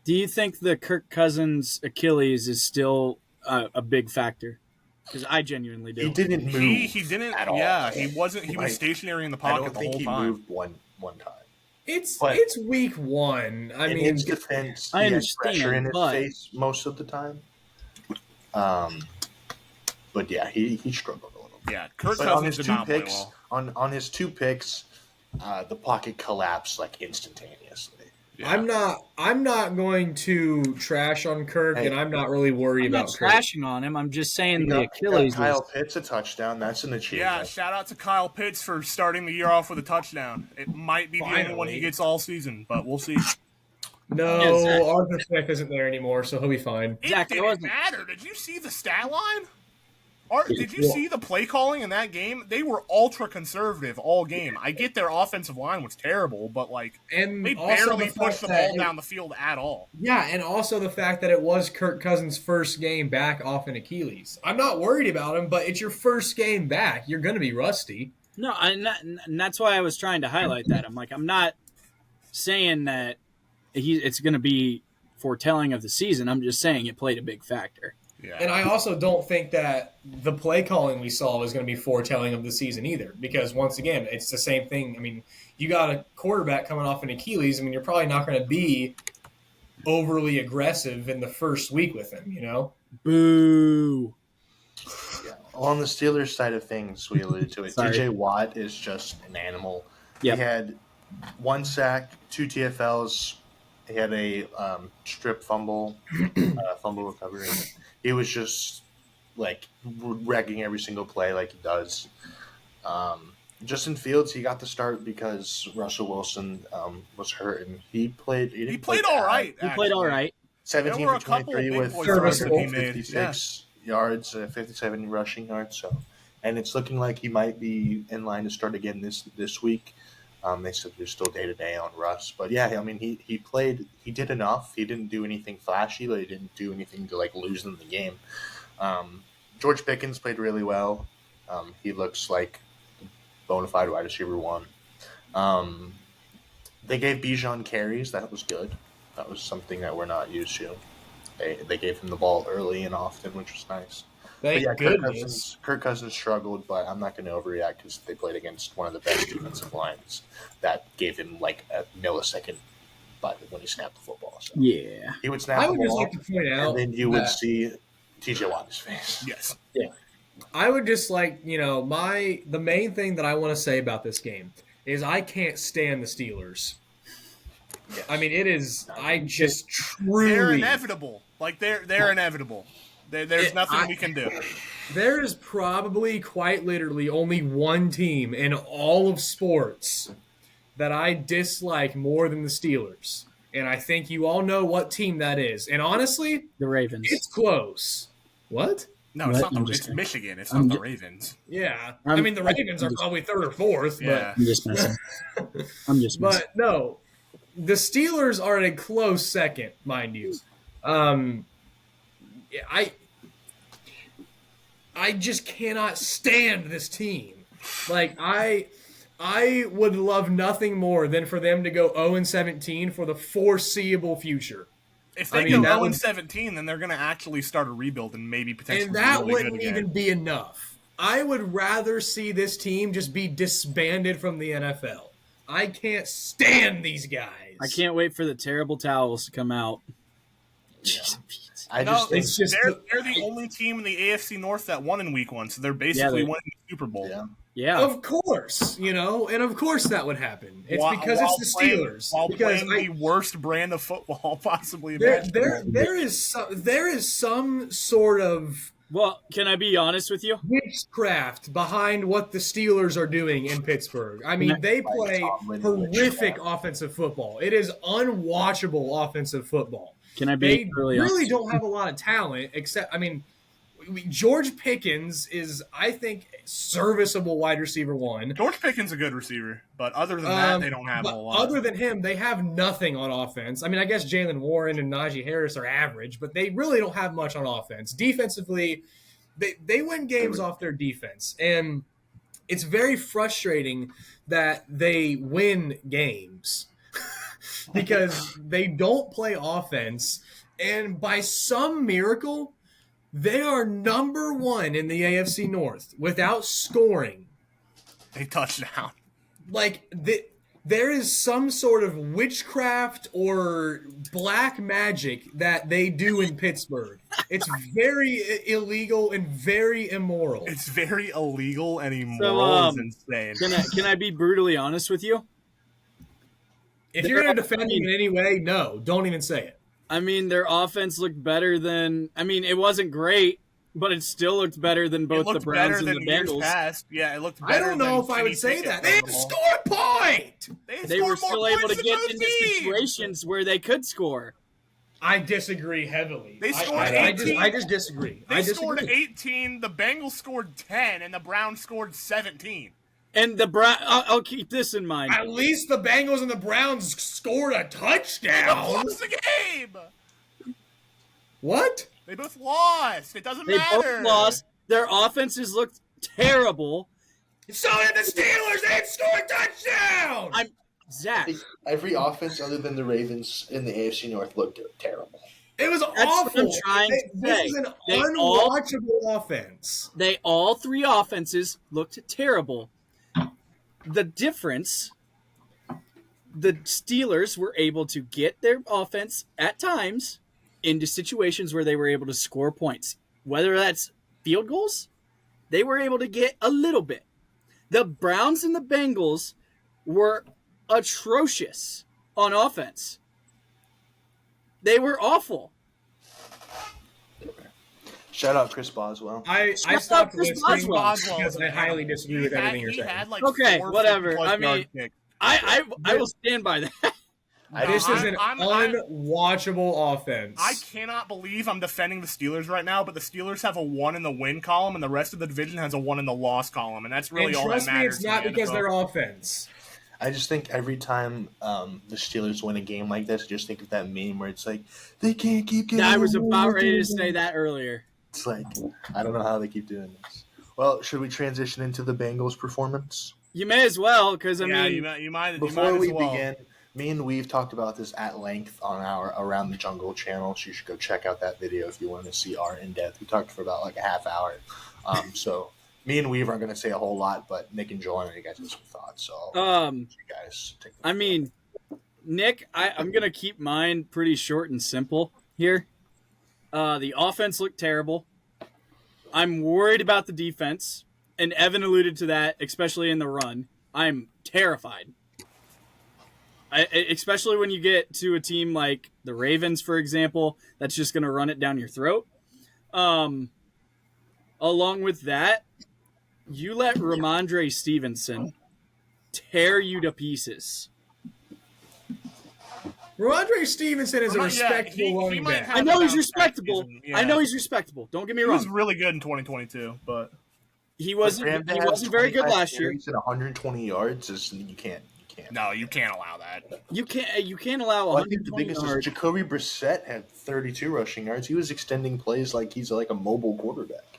Do you think the Kirk Cousins Achilles is still a big factor? Because I genuinely do. He didn't move. He didn't. At all. Yeah, he wasn't. He was stationary in the pocket the whole time. He moved one time. It's week 1. I in mean, his defense, I he understand, had pressure in his but- face most of the time. But yeah, he struggled a little. Yeah, Kirk But on Cousins his did two not play picks, well. on his 2 picks, the pocket collapsed like instantaneously. Yeah. I'm not going to trash on Kirk, Hey, and I'm not really worried I'm not about Kirk. trashing on him. I'm just saying He the got Achilles Kyle was. Pitts a touchdown. That's an achievement. Yeah, shout out to Kyle Pitts for starting the year off with a touchdown. It might be the only one he Finally. gets all season, but we'll see. No, Yeah, Zach. Arthur Smith isn't there anymore, so he'll be fine. It Zach, it didn't wasn't- matter. Did you see the stat line? Did you see the play calling in that game? They were ultra conservative all game. I get their offensive line was terrible, but like And they also barely the pushed the fact ball that- down the field at all. Yeah, and also the fact that it was Kirk Cousins' first game back off an Achilles. I'm not worried about him, but it's your first game back. You're going to be rusty. No, and that's why I was trying to highlight that. I'm like, I'm not saying that it's going to be foretelling of the season. I'm just saying it played a big factor. Yeah. And I also don't think that the play calling we saw was going to be foretelling of the season either, because once again, it's the same thing. I mean, you got a quarterback coming off an Achilles. I mean, you're probably not going to be overly aggressive in the first week with him, you know? Boo. Yeah. On the Steelers side of things, we alluded to it. Sorry. TJ Watt is just an animal. Yep. He had 1 sack, 2 TFLs. He had a strip fumble, fumble recovery. He was just like wrecking every single play like he does. Justin Fields, he got the start because Russell Wilson was hurt, and he played. He played all right. He played all right. 17 There were for a couple of 23 big with boy throws that he made, 56 yards, 57 rushing yards. So, and it's looking like he might be in line to start again this week. They said they're still day to day on Russ, but yeah, I mean he played. He did enough. He didn't do anything flashy, but he didn't do anything to like lose them the game. George Pickens played really well. He looks like a bona fide wide receiver 1. They gave Bijan carries. That was good. That was something that we're not used to. They gave him the ball early and often, which was nice. But Thank yeah, goodness. Kirk Cousins struggled, but I'm not going to overreact because they played against one of the best defensive lines that gave him like a millisecond when he snapped the football. So Yeah. he would snap I the would just ball, like to point out and then you would that- see TJ Watt's face. Yes. I would just like, the main thing that I want to say about this game is I can't stand the Steelers. Yes. I mean, it is. I just They're truly. inevitable. Like they're inevitable. There's nothing we can do. There is probably quite literally only one team in all of sports that I dislike more than the Steelers. And I think you all know what team that is. And honestly, The Ravens. it's close. What? No, it's What? not. I'm The, just it's kidding. Michigan. It's I'm not the ju- Ravens. Yeah. I'm- I mean, the Ravens are I'm just- probably third or fourth. Yeah. I'm just messing. I'm just messing. But no, the Steelers are in a close second, mind you. I just cannot stand this team. Like I would love nothing more than for them to go 0-17 for the foreseeable future. If they I mean, go that 0-17, then they're going to actually start a rebuild and maybe potentially And that be really wouldn't good again. even be enough. I would rather see this team just be disbanded from the NFL. I can't stand these guys. I can't wait for the terrible towels to come out. I No, just think It's just they're the only team in the AFC North that won in Week 1, so they're basically they- winning the Super Bowl. yeah. Yeah. Of course, and of course that would happen. It's While- because while it's the playing- Steelers. While Because playing the worst brand of football possibly there imaginable. there is some sort of Well, can I be honest with you? witchcraft behind what the Steelers are doing in Pittsburgh. I mean, they play Tomlin horrific witchcraft. offensive football. It is unwatchable offensive football. Can I be They really really honest? don't have a lot of talent, except, I mean, George Pickens is, I think, serviceable wide receiver 1. George Pickens a good receiver, but other than that, they don't have a But whole lot. other than him, they have nothing on offense. I mean, I guess Jalen Warren and Najee Harris are average, but they really don't have much on offense. Defensively, they win games off their defense, and it's very frustrating that they win games because they don't play offense, and by some miracle, they are number 1 in the AFC North without scoring. They touchdown. Like, there is some sort of witchcraft or black magic that they do in Pittsburgh. It's very illegal and very immoral. It's very illegal and immoral. It's insane. Can I be brutally honest with you? If you're going to defend them in any way, no, don't even say it. I mean, their offense looked better than. I mean, it wasn't great, but it still looked better than both the Browns and the Bengals. Past. Yeah, it looked better. I don't know if I would say that. They didn't score a point. They were still able to get into situations where they could score. I disagree heavily. They scored 18. I just disagree. They scored 18. The Bengals scored 10, and the Browns scored 17. And the Brown, I'll keep this in mind. At least the Bengals and the Browns scored a touchdown. They lost the game. What? They both lost. It doesn't They matter. both lost. Their offenses looked terrible. So did the Steelers. They scored a touchdown. Zach. Every offense other than the Ravens in the AFC North looked terrible. It was That's awful. what I'm trying to This say. is an They unwatchable offense. All 3 offenses looked terrible. The difference, the Steelers were able to get their offense at times into situations where they were able to score points. Whether that's field goals, they were able to get a little bit. The Browns and the Bengals were atrocious on offense. They were awful. Shout out Chris Boswell. I Shout stopped out Chris listening Boswell. because I highly disagree with everything you're He saying. had like Okay, 4 whatever. 50-plus I mean, yard kicks. I will stand by that. This is an I'm- unwatchable offense. I cannot believe I'm defending the Steelers right now, but the Steelers have a 1 in the win column, and the rest of the division has a 1 in the loss column, and that's really and all that trust me, matters. it's not in the because NFL. they're offense. I just think every time the Steelers win a game like this, I just think of that meme where it's like, they can't keep getting I was away about with ready to it. say that earlier. It's like, I don't know how they keep doing this. Well, should we transition into the Bengals' performance? You may as well, because I Yeah, mean, you might Before as we well. begin, me and We've talked about this at length on our Around the Jungle channel, so you should go check out that video if you want to see our in-depth. We talked for about like a half hour. So me and Weave aren't going to say a whole lot, but Nick and Joel, I know you guys have some thoughts. So you guys take the I mean, Nick, I'm going to keep mine pretty short and simple here. The offense looked terrible. I'm worried about the defense, and Evan alluded to that, especially in the run. I'm terrified. Especially when you get to a team like the Ravens, for example, that's just going to run it down your throat. Along with that, you let Ramondre Stevenson tear you to pieces. Ramondre Stevenson is a Yeah, respectable he running might back. have- I know he's bounce back respectable. season, yeah. I know he's respectable. Don't get me He was wrong. really good in 2022, but He For him wasn't. to He have wasn't very good 25 last year. carries and 120 yards is you can't. no, you can't allow that. You can't allow Well, I think the 120 biggest yards. is Jacoby Brissett had 32 rushing yards. He was extending plays like he's like a mobile quarterback.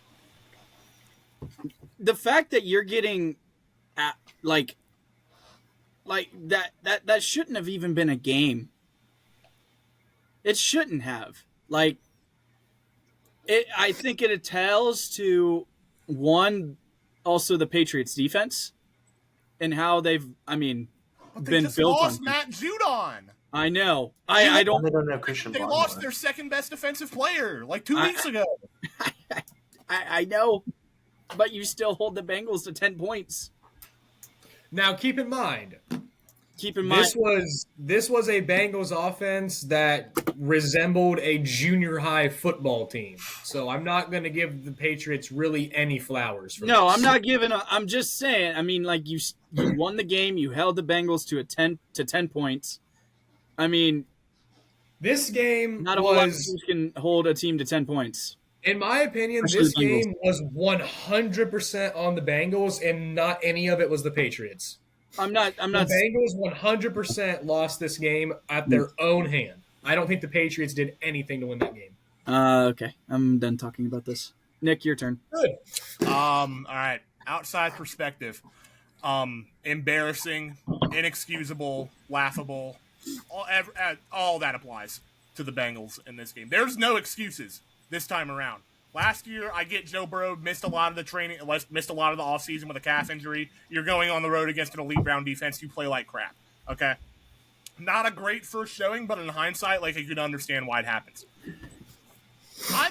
The fact that you're getting, like that shouldn't have even been a game. It shouldn't have. Like, I think it tells to one, also the Patriots defense, and how they've, been They just built lost on. Matt Judon. I know. I don't. They don't have Christian They Barmore. lost their second best defensive player like 2 weeks ago. I know, but you still hold the Bengals to 10 points. Now, keep in mind, Keep in mind, this was a Bengals offense that resembled a junior high football team. So I'm not going to give the Patriots really any flowers for no, this. I'm not giving. I'm just saying. I mean, like you won the game. You held the Bengals to 10 points. I mean, This game not a whole lot of was teams can hold a team to 10 points. In my opinion, Especially this the Bengals. game was 100% on the Bengals, and not any of it was the Patriots. I'm not. The Bengals 100% lost this game at their own hand. I don't think the Patriots did anything to win that game. Okay, I'm done talking about this. Nick, your turn. Good. All right. Outside perspective. Embarrassing, inexcusable, laughable. All that applies to the Bengals in this game. There's no excuses this time around. Last year, I get Joe Burrow missed a lot of the training, missed a lot of the offseason with a calf injury. You're going on the road against an elite round defense. You play like crap. Okay? Not a great first showing, but in hindsight, like, you could understand why it happens. I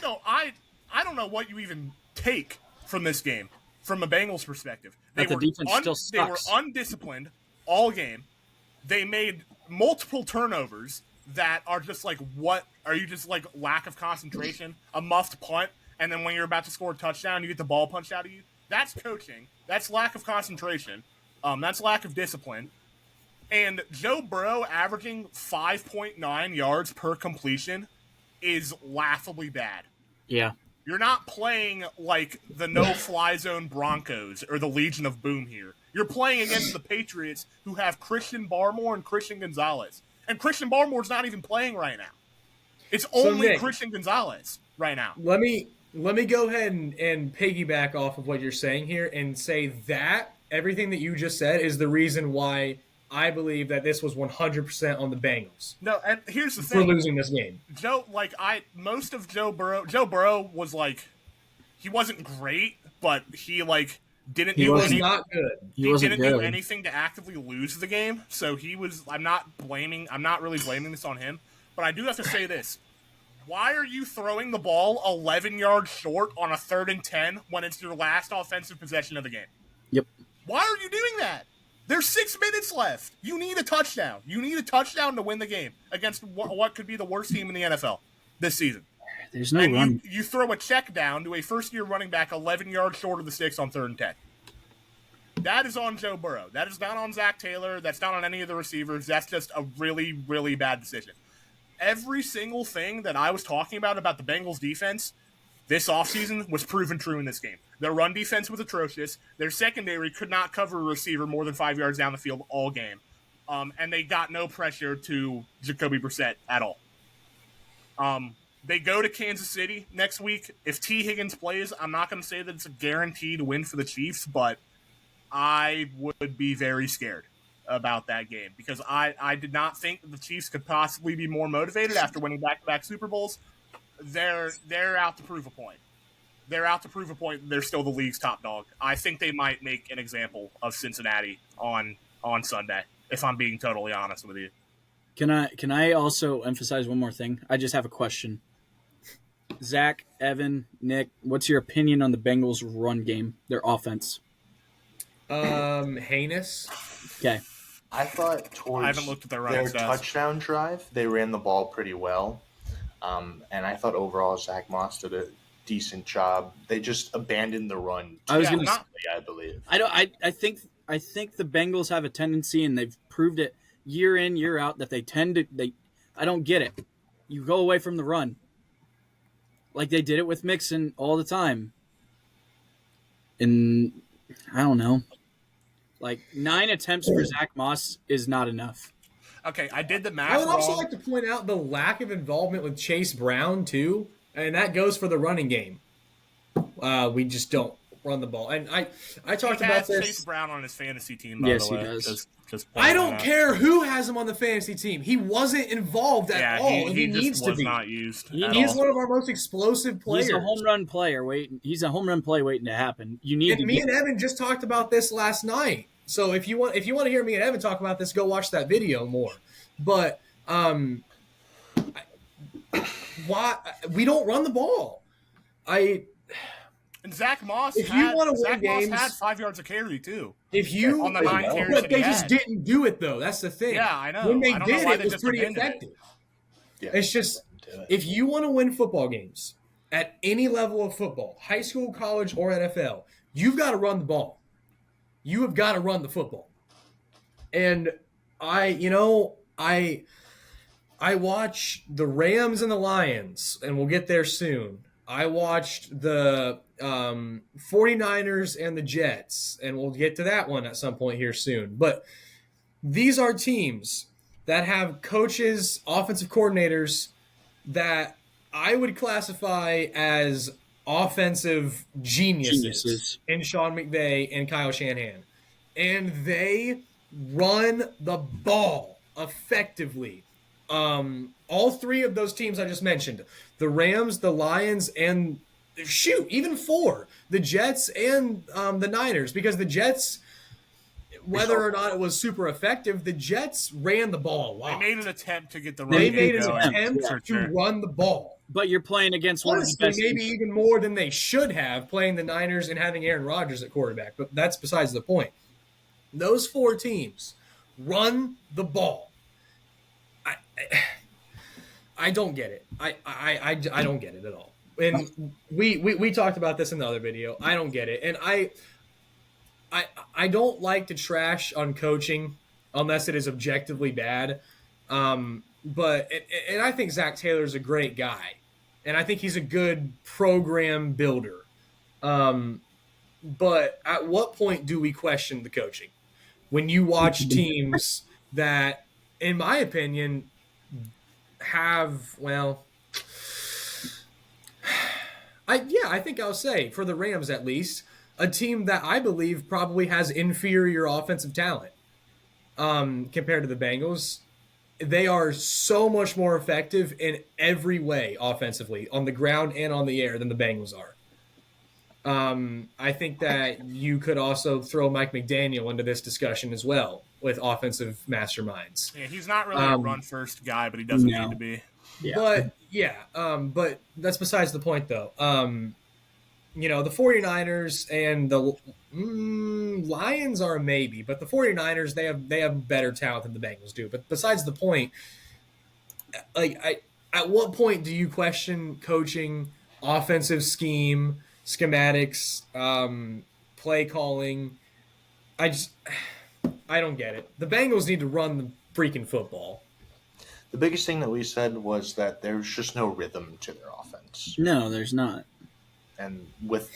don't know what you even take from this game from a Bengals perspective. That the defense still They were sucks. undisciplined all game. They made multiple turnovers that are just like, what? Are you just like lack of concentration? A muffed punt, and then when you're about to score a touchdown, you get the ball punched out of you? That's coaching. That's lack of concentration. That's lack of discipline. And Joe Burrow averaging 5.9 yards per completion is laughably bad. Yeah. You're not playing like the no-fly zone Broncos or the Legion of Boom here. You're playing against the Patriots, who have Christian Barmore and Christian Gonzalez. And Christian Barmore's not even playing right now. It's only Nick, Christian Gonzalez right now. Let me go ahead and piggyback off of what you're saying here and say that everything that you just said is the reason why I believe that this was 100% on the Bengals No, and here's the for thing. losing this game. Joe Burrow was like, he wasn't great, but he like didn't He do was any, not good. He wasn't didn't do good. anything to actively lose the game. So he was. I'm not really blaming this on him, but I do have to say this. Why are you throwing the ball 11 yards short on a 3rd and 10 when it's your last offensive possession of the game? Yep. Why are you doing that? There's 6 minutes left. You need a touchdown. You need a touchdown to win the game against what could be the worst team in the NFL this season. There's no And run. you throw a check down to a first-year running back 11 yards short of the sticks on 3rd and 10. That is on Joe Burrow. That is not on Zach Taylor. That's not on any of the receivers. That's just a really, really bad decision. Every single thing that I was talking about the Bengals defense this offseason was proven true in this game. Their run defense was atrocious. Their secondary could not cover a receiver more than 5 yards down the field all game. And they got no pressure to Jacoby Brissett at all. They go to Kansas City next week. If T. Higgins plays, I'm not going to say that it's a guaranteed win for the Chiefs, but I would be very scared about that game because I did not think that the Chiefs could possibly be more motivated after winning back-to-back Super Bowls. They're out to prove a point. They're out to prove a point that they're still the league's top dog. I think they might make an example of Cincinnati on Sunday, if I'm being totally honest with you. Can I also emphasize one more thing? I just have a question. Zach, Evan, Nick, what's your opinion on the Bengals' run game, their offense? Heinous. Okay. I thought towards I haven't looked at their running their stats. touchdown drive, they ran the ball pretty well. And I thought overall Zach Moss did a decent job. They just abandoned the run. I was Yeah, gonna. not- I believe. I think the Bengals have a tendency, and they've proved it year in, year out, that they tend to. I don't get it. You go away from the run, like they did it with Mixon all the time. And I don't know, like 9 attempts for Zach Moss is not enough. Okay, I did the math I would also wrong. like to point out the lack of involvement with Chase Brown too, and that goes for the running game. We just don't run the ball, and I talked He about has this. Chase Brown on his fantasy team, by Yes, the he way. does. Just I pointing don't that out. care who has him on the fantasy team. He wasn't involved at Yeah, all, and he just needs to was be. not used. He at needs He's all. one of our most explosive players. He's a home run player waiting. He's a home run play waiting to happen. You need And to me get, and Evan just talked about this last night. So if you want to hear me and Evan talk about this, go watch that video more. But why we don't run the ball? And Zach Moss, If you wanna win Zach games- Moss had 5 yards of carry too. If you On the 9 carries but that they he just had. didn't do it though. That's the thing. Yeah, I know. When they I don't know did, why it they was just pretty abandoned it. effective. Yeah. It's just Do it. if you want to win football games at any level of football, high school, college, or NFL, you've got to run the ball. You have got to run the football. And I watch the Rams and the Lions, and we'll get there soon. I watched the 49ers and the Jets, and we'll get to that one at some point here soon. But these are teams that have coaches, offensive coordinators that I would classify as offensive geniuses in Sean McVay and Kyle Shanahan. And they run the ball effectively. All three of those teams I just mentioned, the Rams, the Lions, and even four, the Jets and the Niners, because the Jets, whether or not it was super effective, the Jets ran the ball a lot. They made an attempt to get the run They game made an going, attempt for to sure. run the ball. But you're playing against one of the Honestly, best. maybe even more than they should have, playing the Niners and having Aaron Rodgers at quarterback. But that's besides the point. Those four teams run the ball. I don't get it. I don't get it at all. And we talked about this in the other video. I don't get it. And I don't like to trash on coaching unless it is objectively bad. But I think Zach Taylor's a great guy, and I think he's a good program builder. But at what point do we question the coaching? When you watch teams that, in my opinion, have I think I'll say for the Rams at least, a team that I believe probably has inferior offensive talent compared to the Bengals. They are so much more effective in every way offensively, on the ground and on the air, than the Bengals are. I think that you could also throw Mike McDaniel into this discussion as well with offensive masterminds. Yeah, he's not really a run-first guy, but he doesn't need to be. Yeah. But that's besides the point, though. The 49ers and the Lions are a maybe, but the 49ers, they have better talent than the Bengals do. But besides the point, at what point do you question coaching, offensive scheme, schematics, play calling? I don't get it. The Bengals need to run the freaking football. The biggest thing that we said was that there's just no rhythm to their offense. No, there's not. And with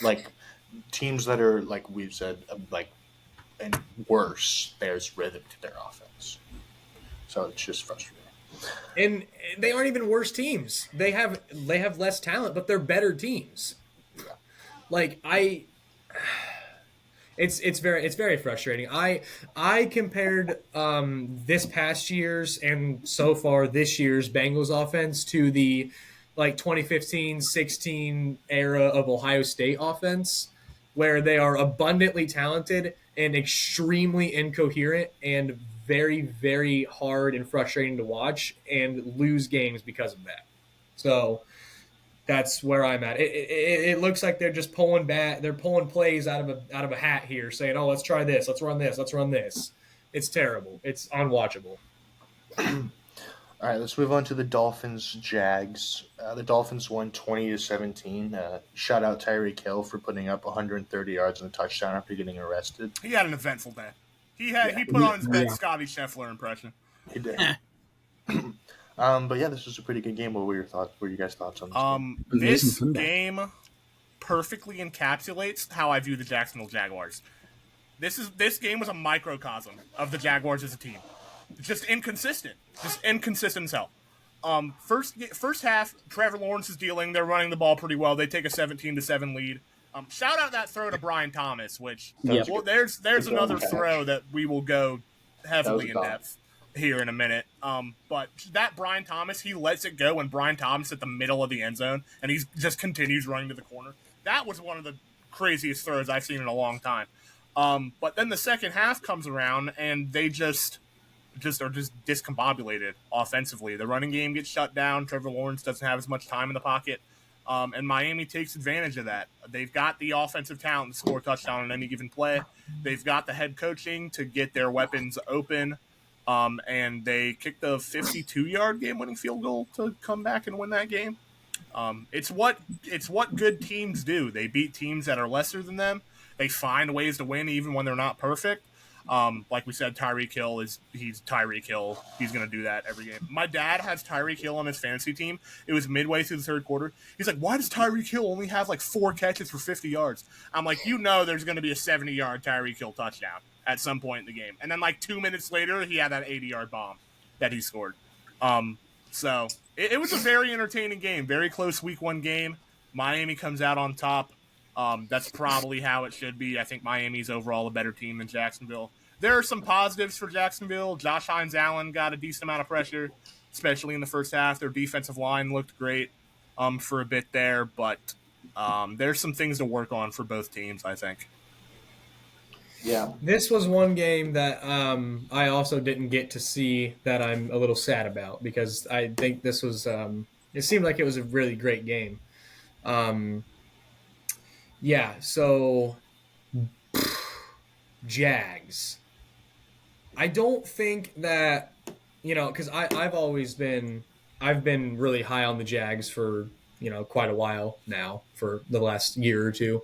teams that are, like we've said, and worse, there's rhythm to their offense. So it's just frustrating. And they aren't even worse teams. They have less talent, but they're better teams. Yeah. It's very frustrating. I compared this past year's and so far this year's Bengals offense to the 2015-16 era of Ohio State offense, where they are abundantly talented and extremely incoherent and very, very hard and frustrating to watch, and lose games because of that. So that's where I'm at. It looks like they're just pulling plays out of a hat here, saying, "Oh, let's try this, let's run this." It's terrible. It's unwatchable. All right, let's move on to the Dolphins-Jags. The Dolphins won 20-17. Shout out Tyreek Hill for putting up 130 yards and a touchdown after getting arrested. He had an eventful day. He put on his best Scotty Scheffler impression. He did. But yeah, this was a pretty good game. What were your thoughts? What were you guys' thoughts on this game? This game perfectly encapsulates how I view the Jacksonville Jaguars. This game was a microcosm of the Jaguars as a team. Just inconsistent as hell. First half, Trevor Lawrence is dealing. They're running the ball pretty well. They take a 17-7 lead. Shout out that throw to Brian Thomas, which there's another throw that we will go heavily in depth here in a minute. But that Brian Thomas, he lets it go when Brian Thomas at the middle of the end zone, and he just continues running to the corner. That was one of the craziest throws I've seen in a long time. But then the second half comes around, and they just are discombobulated offensively. The running game gets shut down. Trevor Lawrence doesn't have as much time in the pocket. And Miami takes advantage of that. They've got the offensive talent to score a touchdown on any given play. They've got the head coaching to get their weapons open. And they kicked a 52-yard game-winning field goal to come back and win that game. It's what good teams do. They beat teams that are lesser than them. They find ways to win even when they're not perfect. Like we said, he's Tyreek Hill. He's going to do that every game. My dad has Tyreek Hill on his fantasy team. It was midway through the third quarter. He's like, why does Tyreek Hill only have like 4 catches for 50 yards? I'm like, there's going to be a 70-yard Tyreek Hill touchdown at some point in the game. And then like 2 minutes later, he had that 80-yard bomb that he scored. So it was a very entertaining game, very close week 1 game. Miami comes out on top. That's probably how it should be. I think Miami's overall a better team than Jacksonville. There are some positives for Jacksonville. Josh Hines-Allen got a decent amount of pressure, especially in the first half. Their defensive line looked great for a bit there, but there's some things to work on for both teams, I think. Yeah. This was one game that I also didn't get to see that I'm a little sad about because I think this was it seemed like it was a really great game. So Jags. I don't think that, because I've been really high on the Jags for, quite a while now, for the last year or two.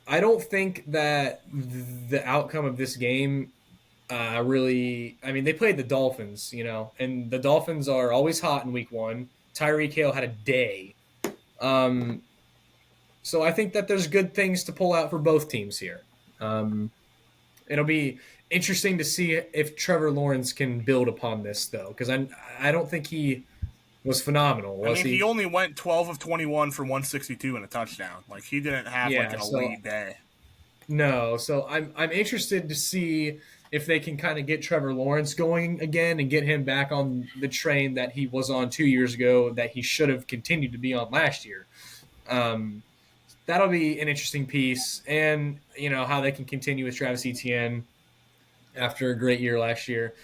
I don't think that the outcome of this game they played the Dolphins, and the Dolphins are always hot in week 1. Tyreek Hill had a day. So I think that there's good things to pull out for both teams here. It'll be interesting to see if Trevor Lawrence can build upon this, though, because I don't think he was phenomenal. He only went 12 of 21 for 162 and a touchdown. Like, he didn't have an elite day. No, so I'm interested to see if they can kind of get Trevor Lawrence going again and get him back on the train that he was on 2 years ago, that he should have continued to be on last year. That'll be an interesting piece, and how they can continue with Travis Etienne after a great year last year.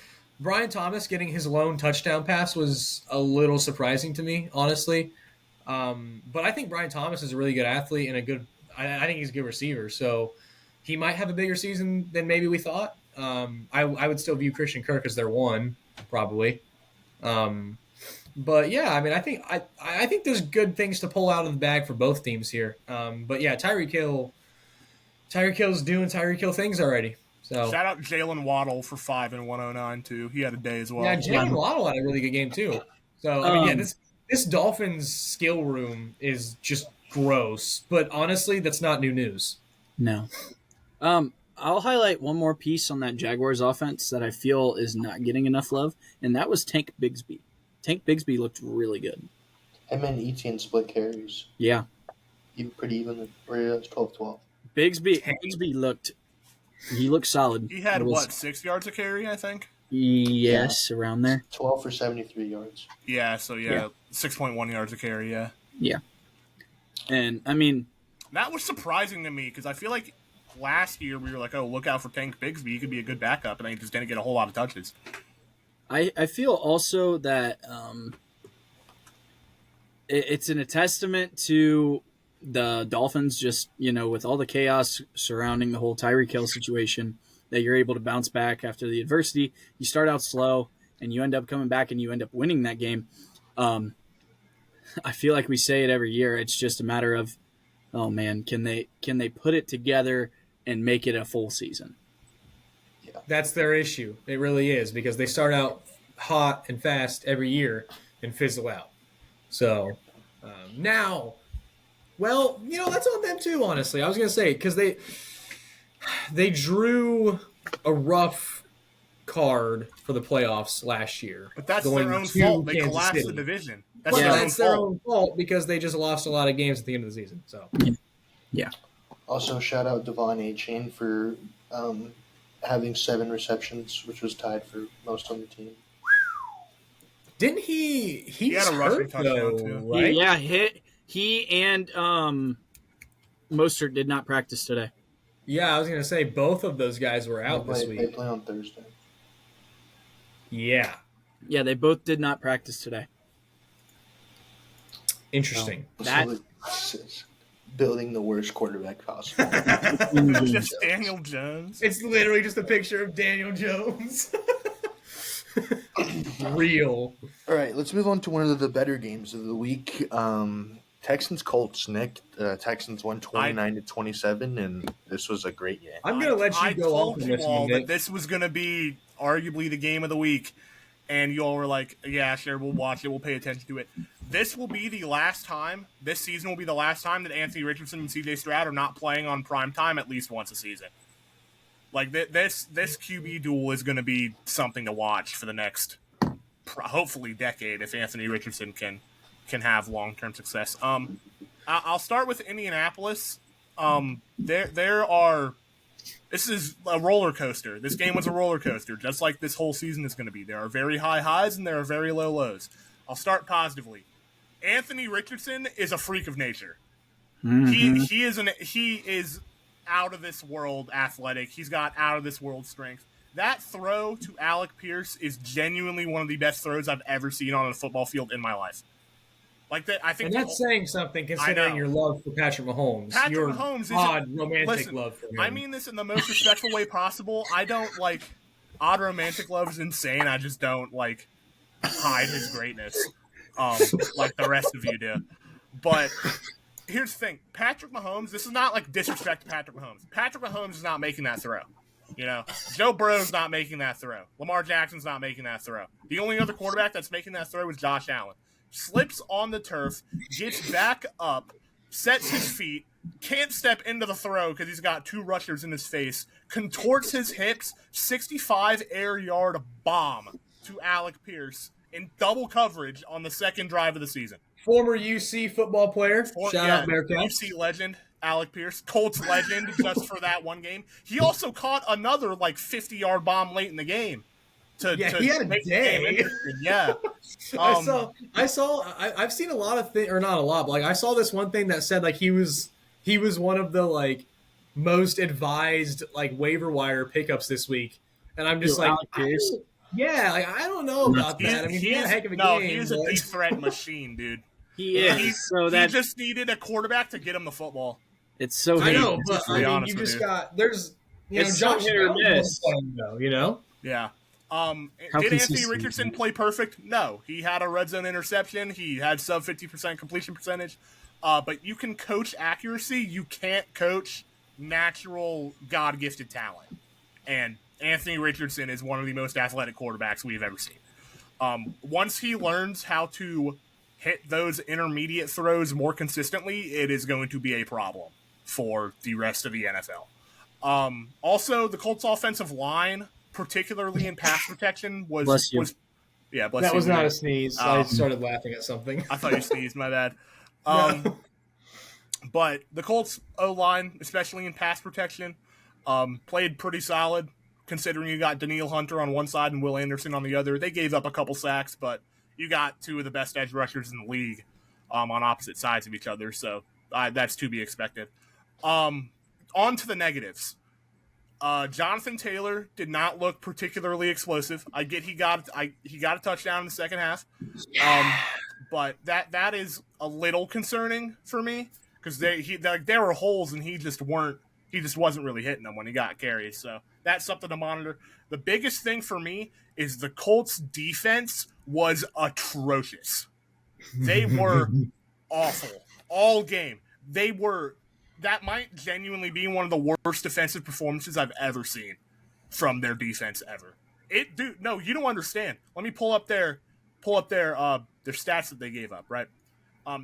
Brian Thomas getting his lone touchdown pass was a little surprising to me, honestly. But I think Brian Thomas is a really good athlete and I think he's a good receiver. So he might have a bigger season than maybe we thought. I would still view Christian Kirk as their one, probably. But yeah, I think there's good things to pull out of the bag for both teams here. But yeah, Tyreek Hill's doing Tyreek Hill things already. So shout out Jalen Waddle for 5 and 109 too. He had a day as well. Yeah, Jalen Waddle had a really good game too. So this Dolphins skill room is just gross. But honestly, that's not new news. No. I'll highlight one more piece on that Jaguars offense that I feel is not getting enough love, and that was Tank Bigsby. Tank Bigsby looked really good. Him and Etienne split carries. Yeah. Pretty even. Or it was 12-12. Bigsby looked solid. He had, 6 yards a carry, I think? Yes, around there. 12 for 73 yards. Yeah, so 6.1 yards a carry, yeah. Yeah. And, that was surprising to me, because I feel like last year we were like, oh, look out for Tank Bigsby. He could be a good backup, and he just didn't get a whole lot of touches. I feel also that it's a testament to the Dolphins just, with all the chaos surrounding the whole Tyreek Hill situation, that you're able to bounce back after the adversity. You start out slow, and you end up coming back, and you end up winning that game. I feel like we say it every year. It's just a matter of, oh, man, can they put it together and make it a full season? That's their issue. It really is, because they start out hot and fast every year and fizzle out. So now, that's on them too, honestly. I was going to say, because they drew a rough card for the playoffs last year. But that's their own fault. They collapsed the division. That's their own fault because they just lost a lot of games at the end of the season. So yeah. Also, shout out Devon Achane for having 7 receptions, which was tied for most on the team. Didn't he? He had a rushing touchdown too, right? Yeah, he and Mostert did not practice today. Yeah, I was gonna say both of those guys were out this week. They play on Thursday. Yeah. Yeah, they both did not practice today. Interesting. Building the worst quarterback possible. Just Daniel Jones. It's literally just a picture of Daniel Jones. Real. All right, let's move on to one of the better games of the week. Texans Colts, Nick. Texans won 29-27, and this was a great game. I'm going to let you go off on on this. I told this you all one, that Nick. this was going to be arguably the game of the week, and you all were like, yeah, sure, we'll watch it, we'll pay attention to it. This will be the last time, this season will be the last time that Anthony Richardson and CJ Stroud are not playing on prime time at least once a season. Like, this QB duel is going to be something to watch for the next, hopefully, decade if Anthony Richardson can have long-term success. I'll start with Indianapolis. This is a roller coaster. This game was a roller coaster, just like this whole season is going to be. There are very high highs and there are very low lows. I'll start positively. Anthony Richardson is a freak of nature. Mm-hmm. He is out of this world athletic. He's got out of this world strength. That throw to Alec Pierce is genuinely one of the best throws I've ever seen on a football field in my life. Like that, I think, and that's saying something considering your love for Patrick Mahomes. Your Mahomes is odd romantic love for him. I mean this in the most respectful way possible. I don't like odd romantic love is insane. I just don't like hide his greatness, like the rest of you do. But here's the thing: Patrick Mahomes. This is not like disrespect to Patrick Mahomes. Patrick Mahomes is not making that throw. You know, Joe Burrow's not making that throw. Lamar Jackson's not making that throw. The only other quarterback that's making that throw is Josh Allen. Slips on the turf, gets back up, sets his feet, can't step into the throw because he's got two rushers in his face, contorts his hips, 65 air yard bomb to Alec Pierce in double coverage on the second drive of the season. Former UC football player. Shout out Bearcats. UC legend, Alec Pierce. Colts legend just for that one game. He also caught another 50-yard bomb late in the game. He had a day. Yeah. I've seen a lot of things, or not a lot, but I saw this one thing that said he was one of the most advised waiver wire pickups this week, and I'm just I don't know about that. I mean, he had a heck of a game. He's a deep threat machine, dude. He is. He just needed a quarterback to get him the football. It's so. I know, but you just got Josh Allen playing though, Yeah. Did Anthony Richardson play perfect? No. He had a red zone interception. He had sub 50% completion percentage. But you can coach accuracy. You can't coach natural God-gifted talent. And Anthony Richardson is one of the most athletic quarterbacks we've ever seen. Once he learns how to hit those intermediate throws more consistently, it is going to be a problem for the rest of the NFL. Also, the Colts offensive line, particularly in pass protection, was bless you. That was not a sneeze. I started laughing at something. I thought you sneezed. My bad. But the Colts O-line, especially in pass protection, played pretty solid. Considering you got Daniil Hunter on one side and Will Anderson on the other, they gave up a couple sacks, but you got two of the best edge rushers in the league on opposite sides of each other, so that's to be expected. On to the negatives. Jonathan Taylor did not look particularly explosive. I get he got a touchdown in the second half, but that is a little concerning for me because there were holes and he just wasn't really hitting them when he got carries. So that's something to monitor. The biggest thing for me is the Colts defense was atrocious. They were awful all game. That might genuinely be one of the worst defensive performances I've ever seen from their defense ever. No, you don't understand. Let me pull up their stats that they gave up, right?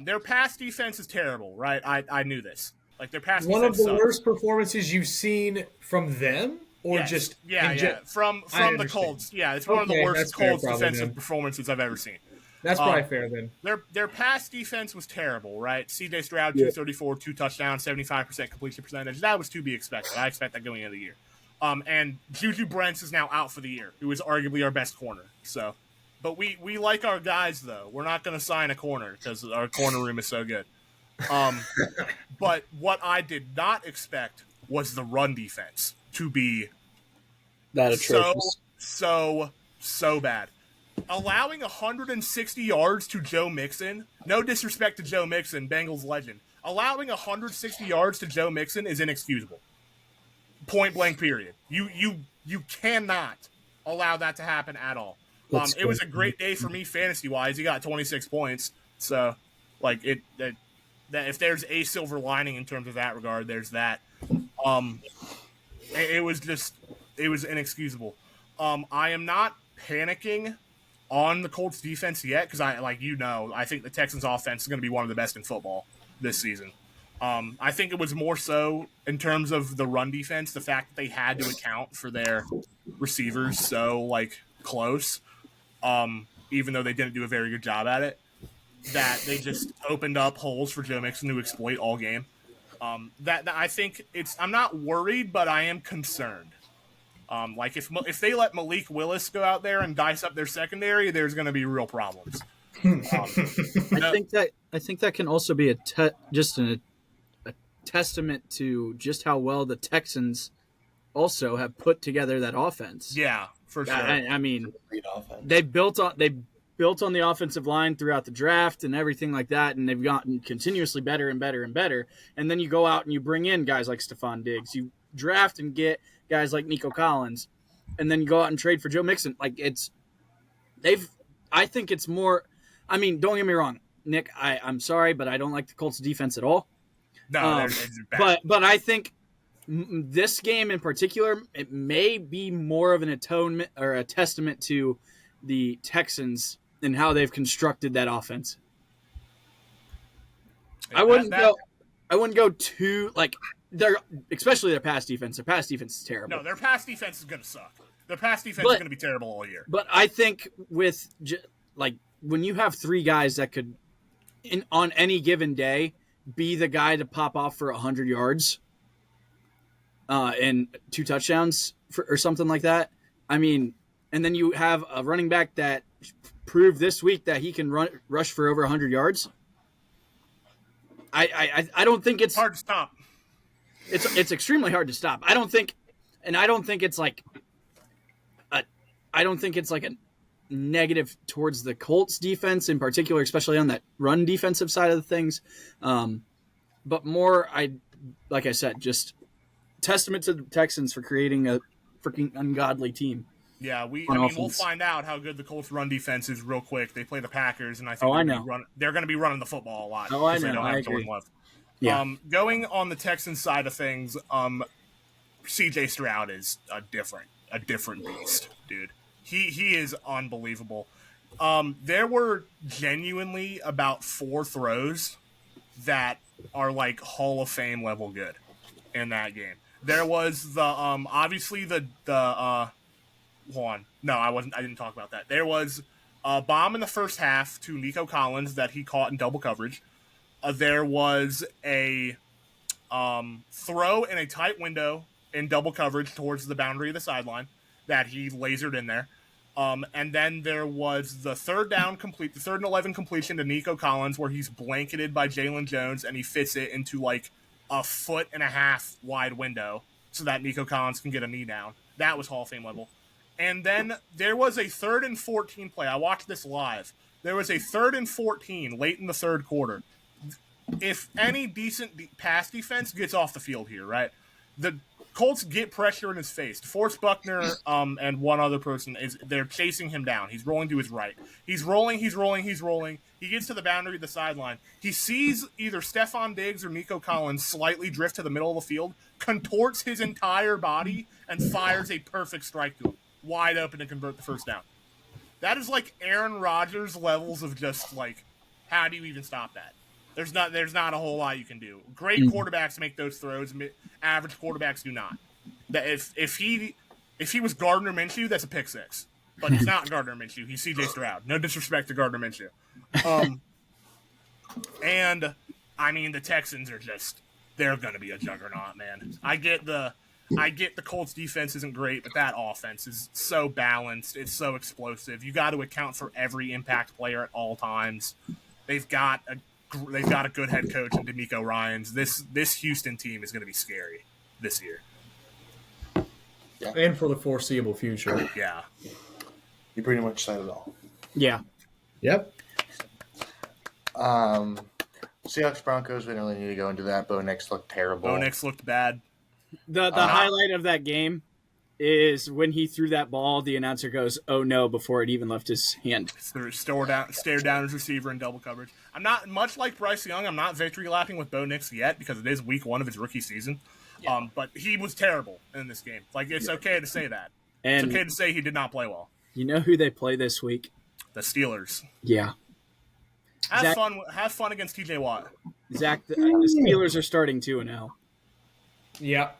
Their pass defense is terrible, right? I knew this. Their pass one defense of the sucks. worst performances you've seen from them, or Yes. just from the Colts. Yeah, it's one of the worst Colts defensive performances I've ever seen. That's probably fair then. Their pass defense was terrible, right? CJ Stroud, 234, 2 touchdowns, 75% completion percentage. That was to be expected. I expect that going into the year. And Juju Brents is now out for the year, who is arguably our best corner. So, but we like our guys though. We're not going to sign a corner because our corner room is so good. But what I did not expect was the run defense to be that atrocious. So bad. Allowing 160 yards to Joe Mixon, no disrespect to Joe Mixon, Bengals legend. Allowing 160 yards to Joe Mixon is inexcusable. Point blank, period. You cannot allow that to happen at all. It was a great day for me fantasy-wise. He got 26 points. So, That if there's a silver lining in terms of that regard, there's that. It was inexcusable. I am not panicking on the Colts defense yet because I think the Texans offense is going to be one of the best in football this season. I think it was more so in terms of the run defense, the fact that they had to account for their receivers so close, even though they didn't do a very good job at it, that they just opened up holes for Joe Mixon to exploit all game. That I think I'm not worried, but I am concerned. If they let Malik Willis go out there and dice up their secondary, there's going to be real problems. I think that can also be a testament to just how well the Texans also have put together that offense. Yeah, for sure. I mean, they built on the offensive line throughout the draft and everything like that, and they've gotten continuously better and better and better. And then you go out and you bring in guys like Stephon Diggs. You draft and get guys like Nico Collins, and then you go out and trade for Joe Mixon. I think it's more. I mean, don't get me wrong, Nick. I'm sorry, but I don't like the Colts defense at all. No, they're bad. But I think this game in particular, it may be more of an atonement or a testament to the Texans and how they've constructed that offense. I wouldn't go too especially their pass defense. Their pass defense is terrible. No, their pass defense is going to suck. Their pass defense is going to be terrible all year. But I think with when you have three guys that could, on any given day, be the guy to pop off for 100 yards, and 2 touchdowns or something like that. I mean, and then you have a running back that proved this week that he can rush for over 100 yards. I don't think it's hard to stop. It's extremely hard to stop. I don't think it's like a negative towards the Colts defense in particular, especially on that run defensive side of the things. But more, like I said, just testament to the Texans for creating a freaking ungodly team. Yeah, we'll find out how good the Colts run defense is real quick. They play the Packers, and I think they're going to be running the football a lot. Oh, I know. They don't have Jordan Love. Yeah. Going on the Texans side of things, CJ Stroud is a different beast, dude. He is unbelievable. There were genuinely about 4 throws that are Hall of Fame level good in that game. There was the obviously the hold on. No, I didn't talk about that. There was a bomb in the first half to Nico Collins that he caught in double coverage. There was a throw in a tight window in double coverage towards the boundary of the sideline that he lasered in there. And then there was the third and 11 completion to Nico Collins where he's blanketed by Jalen Jones and he fits it into a 1.5 foot wide window so that Nico Collins can get a knee down. That was Hall of Fame level. And then there was a 3rd and 14 play. I watched this live. There was a 3rd and 14 late in the third quarter. If any decent pass defense gets off the field here, right? The Colts get pressure in his face. DeForest Buckner and one other person, they're chasing him down. He's rolling to his right. He's rolling. He gets to the boundary of the sideline. He sees either Stephon Diggs or Nico Collins slightly drift to the middle of the field, contorts his entire body, and fires a perfect strike to him. Wide open to convert the first down. That is Aaron Rodgers levels of just how do you even stop that? There's not a whole lot you can do. Great quarterbacks make those throws. Average quarterbacks do not. If he was Gardner Minshew, that's a pick six. But he's not Gardner Minshew. He's C.J. Stroud. No disrespect to Gardner Minshew. And I mean the Texans are they're going to be a juggernaut, man. I get the Colts defense isn't great, but that offense is so balanced. It's so explosive. You got to account for every impact player at all times. They've got a good head coach in DeMeco Ryans. This Houston team is going to be scary this year. Yeah. And for the foreseeable future. Yeah. You pretty much said it all. Yeah. Yep. Seahawks Broncos, we don't really need to go into that. Bo Nix looked terrible. Bo Nix looked bad. The highlight of that game is when he threw that ball, the announcer goes, "Oh no," before it even left his hand. Stared down his receiver in double coverage. I'm not much like Bryce Young. I'm not victory lapping with Bo Nix yet because it is week 1 of his rookie season. Yeah. But he was terrible in this game. Like, it's okay to say that. And It's okay to say he did not play well. you know who they play this week? The Steelers. Yeah. Have fun against TJ Watt. Zach, the Steelers are starting 2-0. Yeah.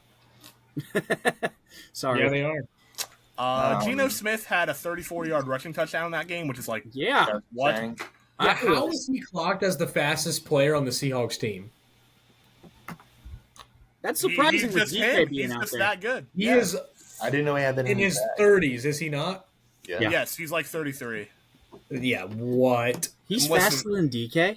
Sorry. Yeah, they are. Geno Smith had a 34-yard rushing touchdown in that game, which is like, Yeah. what? Dang. Yeah, how is he clocked as the fastest player on the Seahawks team? That's He's surprising with just DK him. being He's out just there. that good. He Yeah. is I didn't know he had that in his bag. 30s, is he not? Yeah. Yeah. Yes, he's like 33. Yeah, what? He's Listen. faster than DK?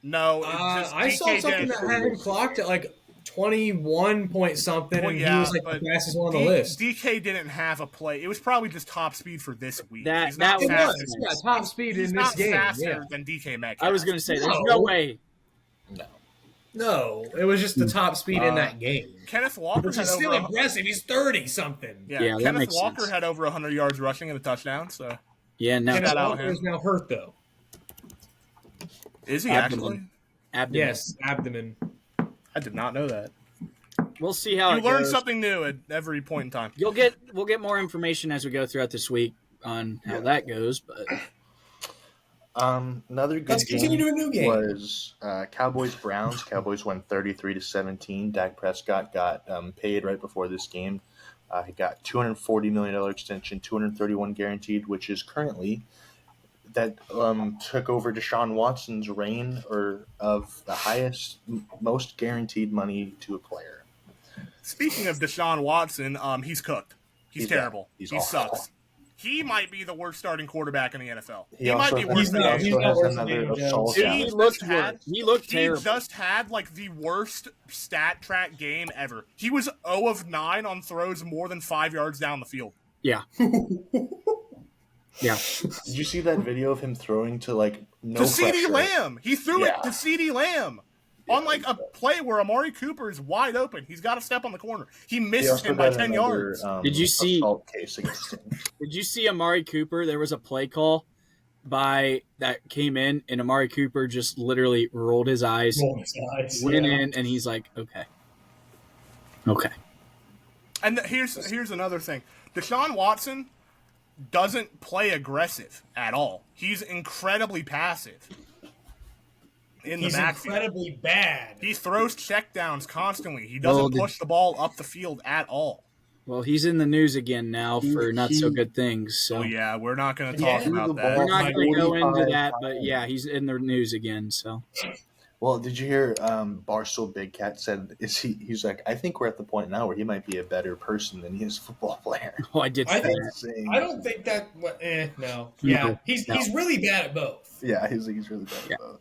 No, I saw something that had him clocked at like 21 point something, Well, and yeah, he was like but the fastest one on the list. DK didn't have a play. It was probably just top speed for this week. That- He's not that It faster. was, yeah, top speed He's in not this game. faster Yeah. than DK Metcalf. I was going to say, there's no No. way. No. No, it was just the top speed in that game. Kenneth Walker Which had is still over. impressive. He's 30 something. Yeah, Yeah, that Kenneth makes Walker sense. had over 100 yards rushing and a touchdown. So Yeah, no. Kenneth Shout out Walker him. is now hurt though. is he Abdomen. actually? Abdomen. Yes, abdomen. I did not know that. We'll see how You it learn goes. something new at every point in time. We'll get more information as we go throughout this week on how that goes, but Another good Let's continue to a new game. was Cowboys Browns. Cowboys won 33-17. Dak Prescott got paid right before this game. He got $240 million extension, 231 guaranteed, which is currently that took over Deshaun Watson's reign of the highest, most guaranteed money to a player. Speaking of Deshaun Watson, he's cooked. He's He's terrible. bad. He's He awful. sucks. He might be the worst starting quarterback in the NFL. He He might also be has- worse He's than not- Daniel he's also not has worse than another Daniel assault. Jones. Yeah. he He's looked just had- worse. He looked He terrible. just had like the worst stat track game ever. He was 0 of 9 on throws more than 5 yards down the field. Yeah. Yeah. Did you see that video of him throwing to like no To CeeDee pressure? Lamb. He threw Yeah. it to CeeDee Lamb. On like a play where Amari Cooper is wide open. He's got to step on the corner. He He misses also him by got 10 another, yards. Did you see- assault case against him? Did you see Amari Cooper? There was a play call that came in, and Amari Cooper just literally rolled his eyes, went in, and he's like, okay. And here's another thing. Deshaun Watson doesn't play aggressive at all. He's incredibly passive in the He's backfield. incredibly bad. He throws checkdowns constantly. He doesn't push the ball up the field at all. Well, he's in the news again now for not so good things. So Oh yeah, we're not going to talk Yeah. about The that. we're ball- not going to go into 45 that, but yeah, he's in the news again. So Well, did you hear Barstool Big Cat said he's like, I think we're at the point now where he might be a better person than he is a football player. I did I say think- that. Saying- I don't think that. No. Yeah, No. he's No. really bad at both. Yeah, he's really bad Yeah. at both.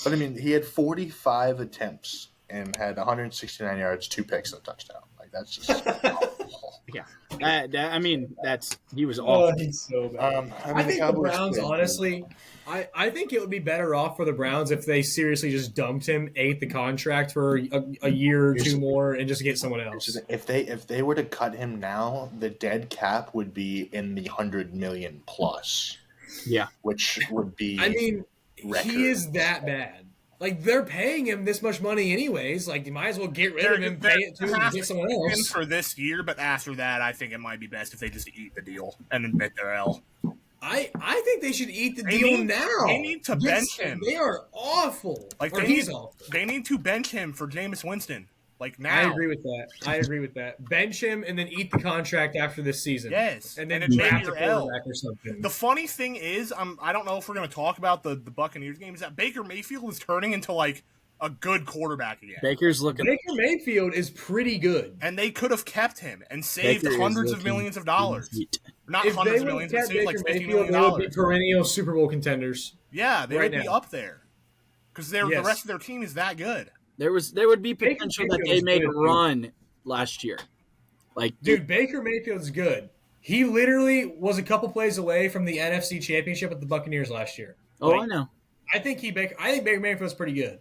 But I mean, he had 45 attempts and had 169 yards, 2 picks, and a touchdown. Like that's just awful. He was Oh, awful. he's so bad. I mean, I think the Cowboys Browns, did. honestly, I think it would be better off for the Browns if they seriously just dumped him, ate the contract for a year or two more, and just get someone else. If they were to cut him now, the dead cap would be in the 100 million plus, Yeah. which would be. I mean, record. he is that bad. Like, they're paying him this much money anyways. Like, you might as well get rid of him, pay it to him, and get someone in else. for this year, but after that, I think it might be best if they just eat the deal and admit their L. I think they should eat the They deal need- now. they need to bench him. They are awful. Like Or they he's need, awful. they need to bench him for Jameis Winston. Like now, I agree with that. Bench him and then eat the contract after this season. Yes, And then admit draft a your L. quarterback or something. The funny thing is, I don't know if we're going to talk about the Buccaneers game, is that Baker Mayfield is turning into like a good quarterback again. Baker's looking. Baker Mayfield is pretty good. And they could have kept him and saved Baker is hundreds of looking millions of dollars. sweet. Not If they hundreds of would millions, have but kept saved Baker like $50 Mayfield, million. they would be perennial Super Bowl contenders. Yeah, they right would be now. up there. Because the Yes. rest of their team is that good. There would be Baker potential that Mayfield they is make a good, too. run last year. Like, Dude, Baker Mayfield's good. He literally was a couple plays away from the NFC Championship with the Buccaneers last year. oh, Like, I know. I think Baker Mayfield's pretty good.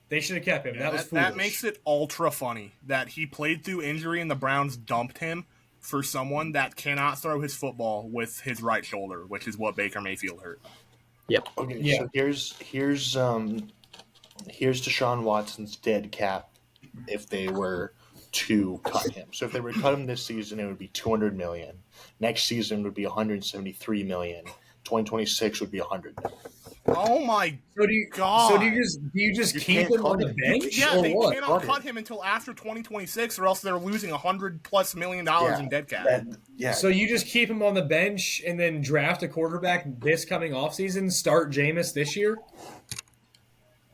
They should have kept him. That was foolish. That makes it ultra funny that he played through injury and the Browns dumped him for someone that cannot throw his football with his right shoulder, which is what Baker Mayfield hurt. Okay, Yeah. so here's Deshaun Watson's dead cap if they were to cut him. So if they were to cut him this season, it would be 200 million. Next season would be 173 million. 2026 would be 100 million. Oh my So do you God. So do you just You keep can't him on cut the him. bench Yeah, or they what? cannot Cut cut him until after 2026, or else they're losing $100+ million in dead cap. Yeah. So you just keep him on the bench and then draft a quarterback this coming offseason, start Jameis this year?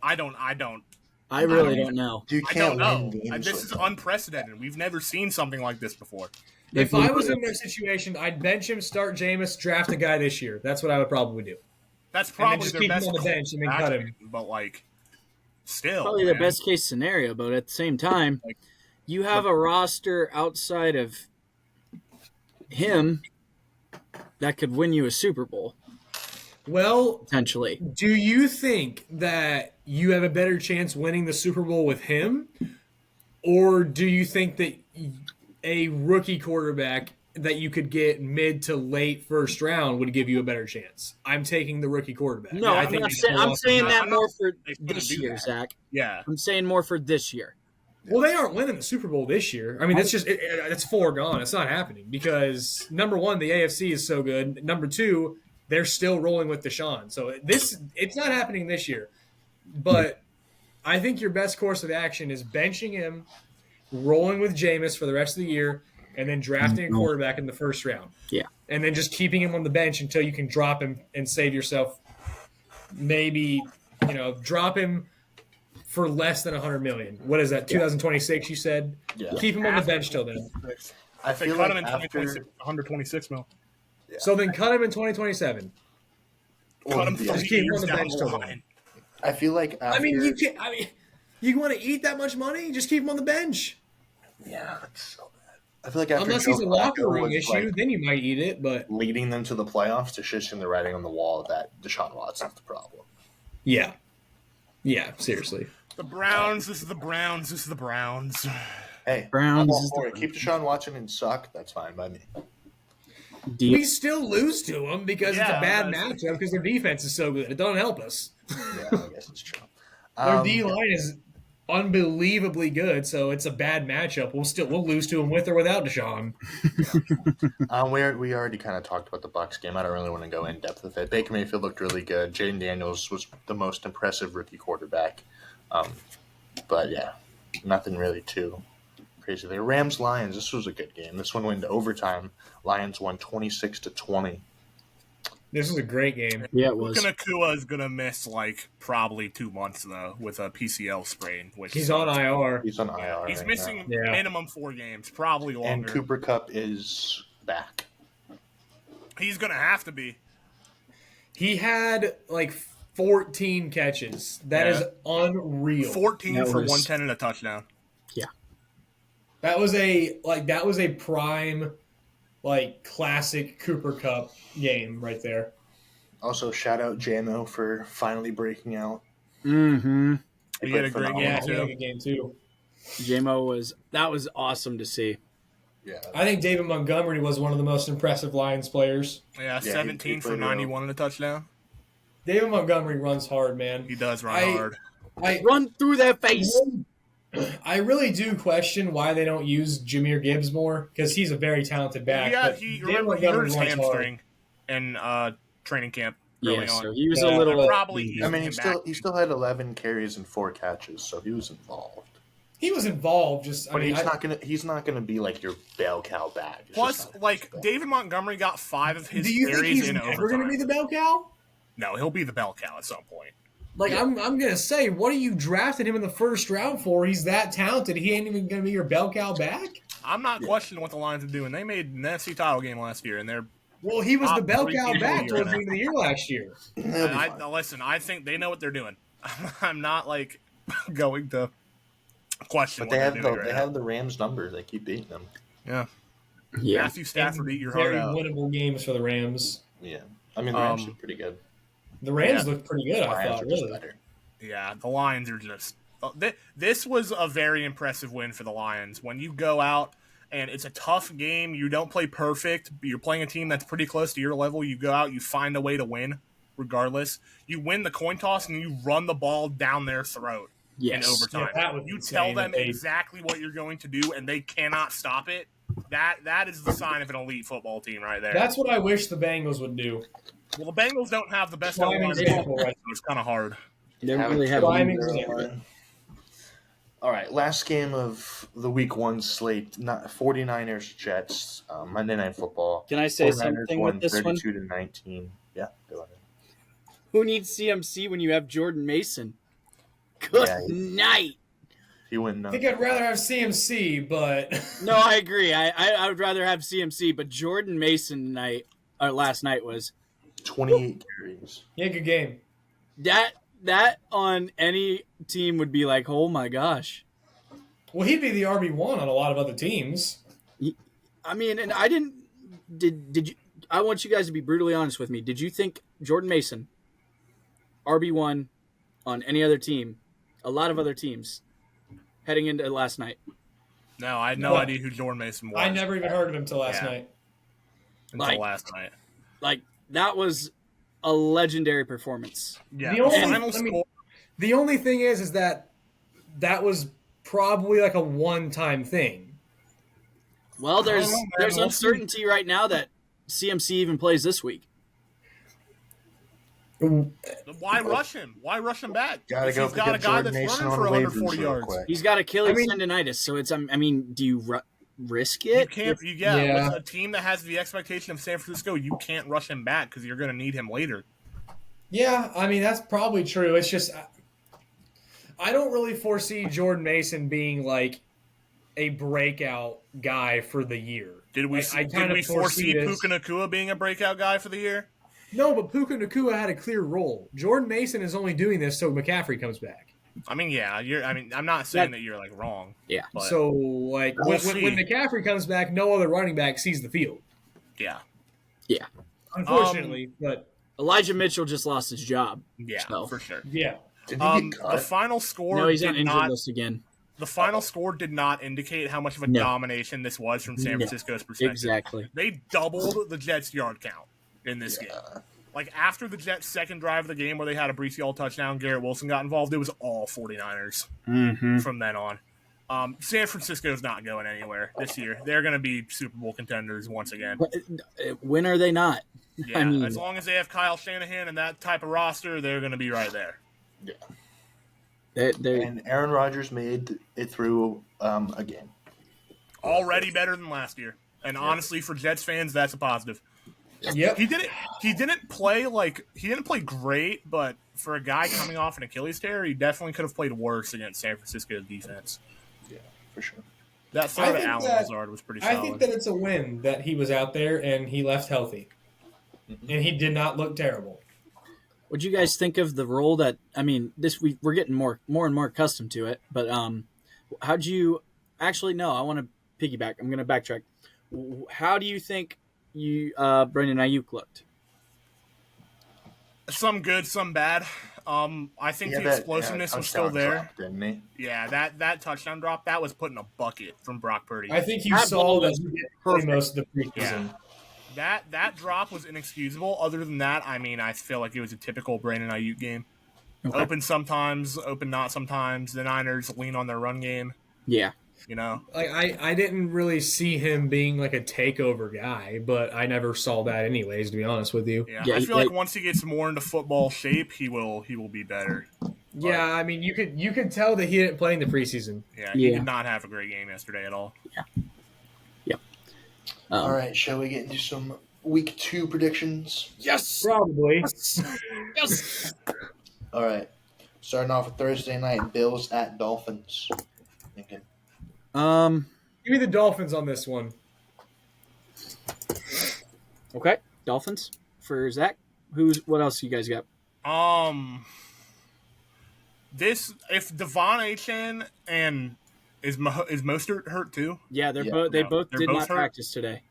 I don't I really don't know. you I can't don't know. win games. This is like that. unprecidented. We've never seen something like this before. If I was in their situation, I'd bench him, start Jameis, draft a guy this year. That's what I would probably do. That's And then probably just their keep him best on the bench and then cut him. But like, still, Probably the man. best case scenario, but at the same time, Like- you have a roster outside of him that could win you a Super Bowl Well, potentially. do you think that you have a better chance winning the Super Bowl with him? Or do you think that a rookie quarterback that you could get mid to late first round would give you a better chance? I'm taking the rookie quarterback. No, I I'm think not he's saying. gonna I'm walk saying in. that I'm more not for gonna this do year, that. Zach. Yeah, I'm saying more for this year. Well, they aren't winning the Super Bowl this year. I mean, that's just it's foregone. It's not happening because number one, the AFC is so good. Number two, they're still rolling with Deshaun. So it's not happening this year. But I think your best course of action is benching him, rolling with Jameis for the rest of the year, and then drafting a quarterback in the first round. Yeah. And then just keeping him on the bench until you can drop him and save yourself. Maybe drop him for less than 100 million. What is that? 2026? You said. Yeah. Keep him on the bench till then. I they feel cut like him in after 2026, 126 mil. So then cut him in 2027. Cut him yeah. 3 Just keep him years on the down bench the till then. line. I feel like after, I mean, you can't. I mean, you want to eat that much money? Just keep him on the bench. yeah, that's so bad. I feel like after Unless Joe he's a locker Flacco room was, issue, like, then you might eat it. But leading them to the playoffs, to just in the writing on the wall that Deshaun Watson's the problem. yeah, seriously. The Browns. This is the Browns. This is the Browns. Hey, Browns I'm all is for the it. Keep Deshaun Watson and suck. That's fine by me. We still lose to them because it's a Yeah, bad that's- matchup because their defense is so good. It doesn't help us. Yeah, I guess it's true. Their D line is unbelievably good, so it's a bad matchup. We'll lose to them with or without Deshaun. We already kind of talked about the Bucks game. I don't really want to go in depth with it. Baker Mayfield looked really good. Jaden Daniels was the most impressive rookie quarterback. But yeah, nothing really too crazy there. Rams Lions. This was a good game. This one went to overtime. Lions won 26-20. This was a great game. Yeah, it was. Nakua is gonna miss like probably 2 months though with a PCL sprain. Which He's on IR. He's on IR. He's right missing now. Yeah. minimum 4 games, probably And longer. Cooper Kupp is back. He's gonna have to be. He had like 14 catches. That is Yeah. unreal. 14 That for was- 110 and a touchdown. That was a prime, like classic Cooper Cup game right there. Also, shout out JMO for finally breaking out. Mm-hmm. He had a great phenomenal. game, Yeah, too. he had a good game too. That was awesome to see. Yeah. I think David Montgomery was one of the most impressive Lions players. Yeah, he 17 for played well. 91 and a touchdown. David Montgomery runs hard, man. He does run I- hard. Run through that face. I really do question why they don't use Jameer Gibbs more because he's a very talented back. Yeah, but he David hurt his runs hard. hamstring in training camp early Yeah, on. so he was Yeah, a little. probably- I mean, him he still had 11 carries and 4 catches, so he was involved. He was involved. Just But I mean, he's not gonna be like your bell cow back. It's Plus, just not like, his bell. David Montgomery got 5 of his do you think carries he's in never overtime. going to be the bell cow? No, he'll be the bell cow at some point. Like I'm gonna say, what are you drafting him in the first round for? He's that talented. He ain't even gonna be your bell cow back. I'm not questioning what the Lions are doing. They made an NFC title game last year, and they're. Well, he was the Top bell three cow team back of the towards year the end of the year last year. He'll be fine. Listen, I think they know what they're doing. I'm not like going to question But what they have they're doing they right have the Rams numbers. They keep beating them. now. Yeah, Yeah. Matthew Stafford, eat your heart Very out. winnable games for the Rams. Yeah, I mean the Rams Um, are pretty good. The Rams Yeah. looked pretty good. I Lions thought are just really. better. Yeah, the Lions are just. This was a very impressive win for the Lions. When you go out and it's a tough game, you don't play perfect, but you're playing a team that's pretty close to your level. You go out, you find a way to win. regardless. You win the coin toss and you run the ball down their throat in Yes. overtime. Yeah, that was You insane tell that them they- exactly what you're going to do, and they cannot stop it. That is the sign of an elite football team right there. That's what I wish the Bengals would do. Well, the Bengals don't have the best Prime O-line, example, right? so it's kind of hard. They don't really have Prime any- example. All right, last game of the Week 1 slate, 49ers Jets, Monday Night Football. Can I say 49ers something won with this one? 32-19. Yeah, go ahead. Who needs CMC when you have Jordan Mason? Good Yeah. night. He went I think I'd rather have CMC, but No, I agree. I would rather have CMC, but Jordan Mason tonight or last night was 28 carries. yeah, good game. that on any team would be like, oh my gosh. Well, he'd be the RB1 on a lot of other teams. I mean, and I didn't. Did you? I want you guys to be brutally honest with me. Did you think Jordan Mason, RB1, on any other team, a lot of other teams, heading into last night? No, I had no Well, idea who Jordan Mason was. I never even heard of him until last Yeah. night. until like- last night. Like that was a legendary performance. Yeah, The the only- final I mean- score. The only thing is that was probably like a one-time thing. Well, there's I don't know, man. there's We'll uncertainty right now that CMC even plays this week. Why rush him? Why rush him back? Gotta If go he's got a get guy Jordan that's Mason running on for the waivers 140 real yards. quick. He's got Achilles I mean- tendonitis, so it's. I mean, do you risk You it? can't. Yeah. With a team that has the expectation of San Francisco, you can't rush him back because you're going to need him later. Yeah, I mean that's probably true. It's just I don't really foresee Jordan Mason being like a breakout guy for the year. Did we? I Did kinda we foresee this. Puka Nacua being a breakout guy for the year? No, but Puka Nacua had a clear role. Jordan Mason is only doing this so McCaffrey comes back. I mean, yeah. I'm not saying that you're like wrong. Yeah. But So like We'll when see. McCaffrey comes back, no other running back sees the field. yeah, Unfortunately, but Elijah Mitchell just lost his job. yeah, So- for sure. yeah. Did he get The cut? final score No, he's on did injured not. list again. The final score did not indicate how much of a No. domination this was from San No. Francisco's perspective. Exactly. They doubled the Jets' yard count in this game. Like after the Jets' second drive of the game where they had a Brees Hall touchdown, Garrett Wilson got involved. It was all 49ers Mm-hmm. from then on. San Francisco's not going anywhere this year. They're going to be Super Bowl contenders once again. When are they not? Yeah, I mean, as long as they have Kyle Shanahan and that type of roster, they're going to be right there. they're And Aaron Rodgers made it through again. Already better than last year. And honestly, for Jets fans, that's a positive. Yep. He didn't play great, but for a guy coming off an Achilles tear, he definitely could have played worse against San Francisco's defense. Yeah, for sure. That throw I to think Allen that- Lazard was pretty I solid. think that it's a win that he was out there and he left healthy. And he did not look terrible. What'd you guys think of the role that? I mean, this we're getting more and more accustomed to it. But how'd you actually? No, I want to piggyback. I'm going to backtrack. How do you think you Brandon Ayuk looked? Some good, some bad. I think the explosiveness was still there. Drop, didn't he? Yeah, that touchdown drop, that was put in a bucket from Brock Purdy. I think you That saw ball that was he didn't perfect. play most of the preseason. Yeah. That drop was inexcusable. Other than that, I mean, I feel like it was a typical Brandon Ayuk game. Okay. Open sometimes, open not sometimes. The Niners lean on their run game, Yeah. you know. Like I didn't really see him being like a takeover guy, but I never saw that anyways, to be honest with you. Yeah, Yeah, I feel like like- once he gets more into football shape, he will be better. Yeah, I mean you could tell that he didn't play in the preseason. Yeah, he Yeah. did not have a great game yesterday at all. All right, shall we get into some Week 2 predictions? Yes. Probably. Yes. All right, starting off with Thursday night, Bills at Dolphins. Thinking Give me the Dolphins on this one. Okay. Dolphins for Zach. What else you guys got? This if Devon Achane and is Mostert hurt too? Yeah, they're Yeah, both. They no, both they're did both not hurt. practice today.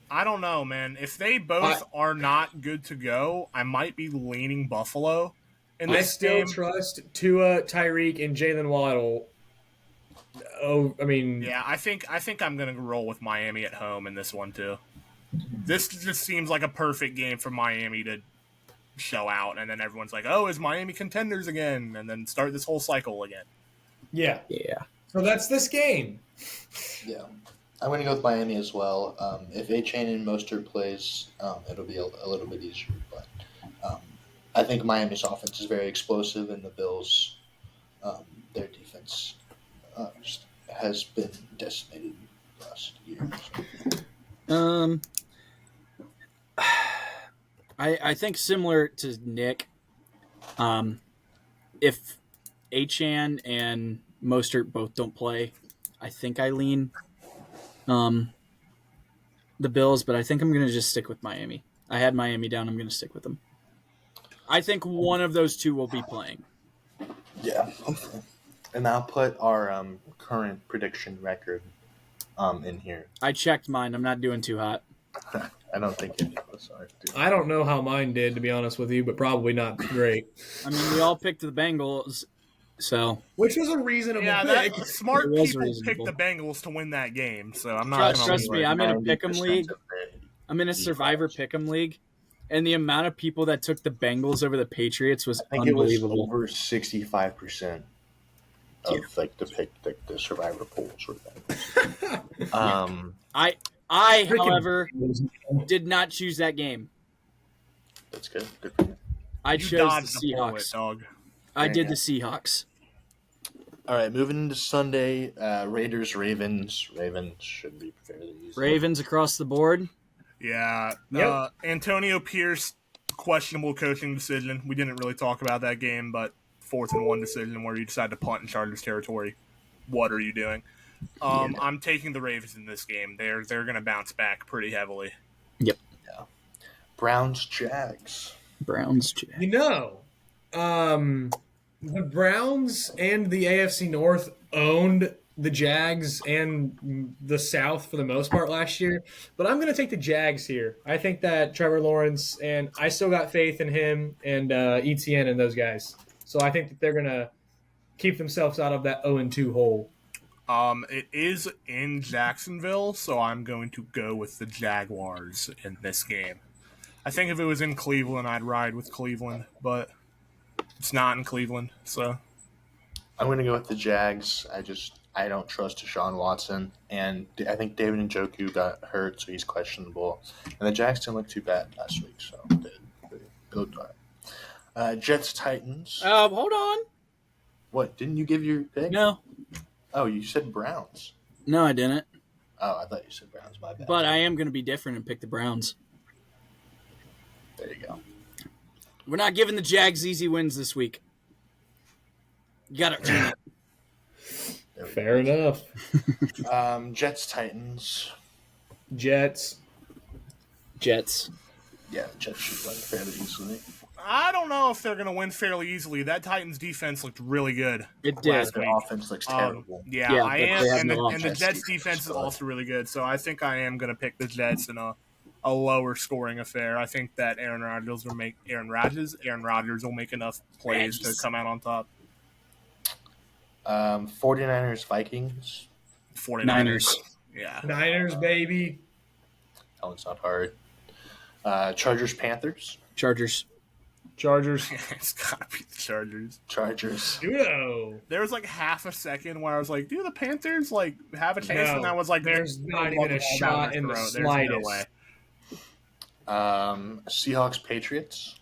I don't know, man. If they both are not good to go, I might be leaning Buffalo in I this still game. trust Tua, Tyreek, and Jalen Waddle. Oh, I mean, Yeah, I think I'm gonna roll with Miami at home in this one too. This just seems like a perfect game for Miami to show out, and then everyone's like, "Oh, is Miami contenders again?" And then start this whole cycle again. Yeah. Yeah. So that's this game. Yeah. I'm going to go with Miami as well. If A-Chain and Mostert plays, it'll be a little bit easier. But I think Miami's offense is very explosive, and the Bills, their defense just has been decimated last year. So. I think similar to Nick, if Achan and Mostert both don't play, I think I lean the Bills, but I think I'm going to just stick with Miami. I had Miami down. I'm going to stick with them. I think one of those two will be playing. Yeah, hopefully. And I'll put our current prediction record in here. I checked mine. I'm not doing too hot. I don't think any of us are. I don't know how mine did, to be honest with you, but probably not great. I mean, we all picked the Bengals, so Which was a reasonable Yeah, pick. that smart It was people reasonable. picked the Bengals to win that game, so I'm not. Trust me, I'm in a pick'em 90% league. of the- I'm in a Survivor Pick'em league, and the amount of people that took the Bengals over the Patriots was I think it was unbelievable. over 65% of like the Survivor polls were Bengals. I Freaking however, did not choose that game. That's good. Good for you. I You chose dodged the the bullet, Seahawks. dog. I did Yeah. the Seahawks. All right, moving into Sunday, Raiders, Ravens. Ravens should be fairly easy. Ravens across the board. Yeah. Yep. Antonio Pierce, questionable coaching decision. We didn't really talk about that game, but 4th and 1 decision where you decide to punt in Chargers territory. What are you doing? I'm taking the Ravens in this game. They're going to bounce back pretty heavily. Browns, Jags. Browns. You know, the Browns and the AFC North owned the Jags and the South for the most part last year, but I'm going to take the Jags here. I think that Trevor Lawrence, and I still got faith in him and ETN and those guys. So I think that they're going to keep themselves out of that 0-2 hole. It is in Jacksonville, so I'm going to go with the Jaguars in this game. I think if it was in Cleveland, I'd ride with Cleveland, but it's not in Cleveland, so. I'm going to go with the Jags. I don't trust Deshaun Watson, and I think David Njoku got hurt, so he's questionable. And the Jags didn't look too bad last week, so they looked all right. Jets, Titans. Hold on. What, didn't you give your pick? No, Oh, you said Browns. I didn't. Oh, I thought you said Browns. My bad. But I am going to be different and pick the Browns. There you go. We're not giving the Jags easy wins this week. You got to earn it. There we Fair enough. go. Jets, Titans. Jets. Jets. Yeah, the Jets should win fairly easily. I don't know if they're going to win fairly easily. That Titans defense looked really good. It did. Last Their week. offense looks terrible. Yeah, Yeah, I but am, they have and no the offense. Jets defense is also really good. So I think I am going to pick the Jets in a lower scoring affair. I think that Aaron Rodgers will make enough plays to come out on top. 49ers, Vikings. 49ers. Niners. Yeah. Niners, baby. That one's not hard. Chargers, Panthers. Chargers. Chargers. It's got to be the Chargers. Chargers. Uno. There was like half a second where I was like, do the Panthers like have a chance? No, And I was like, there's not even a shot in the There's no slightest. way. Seahawks, Patriots.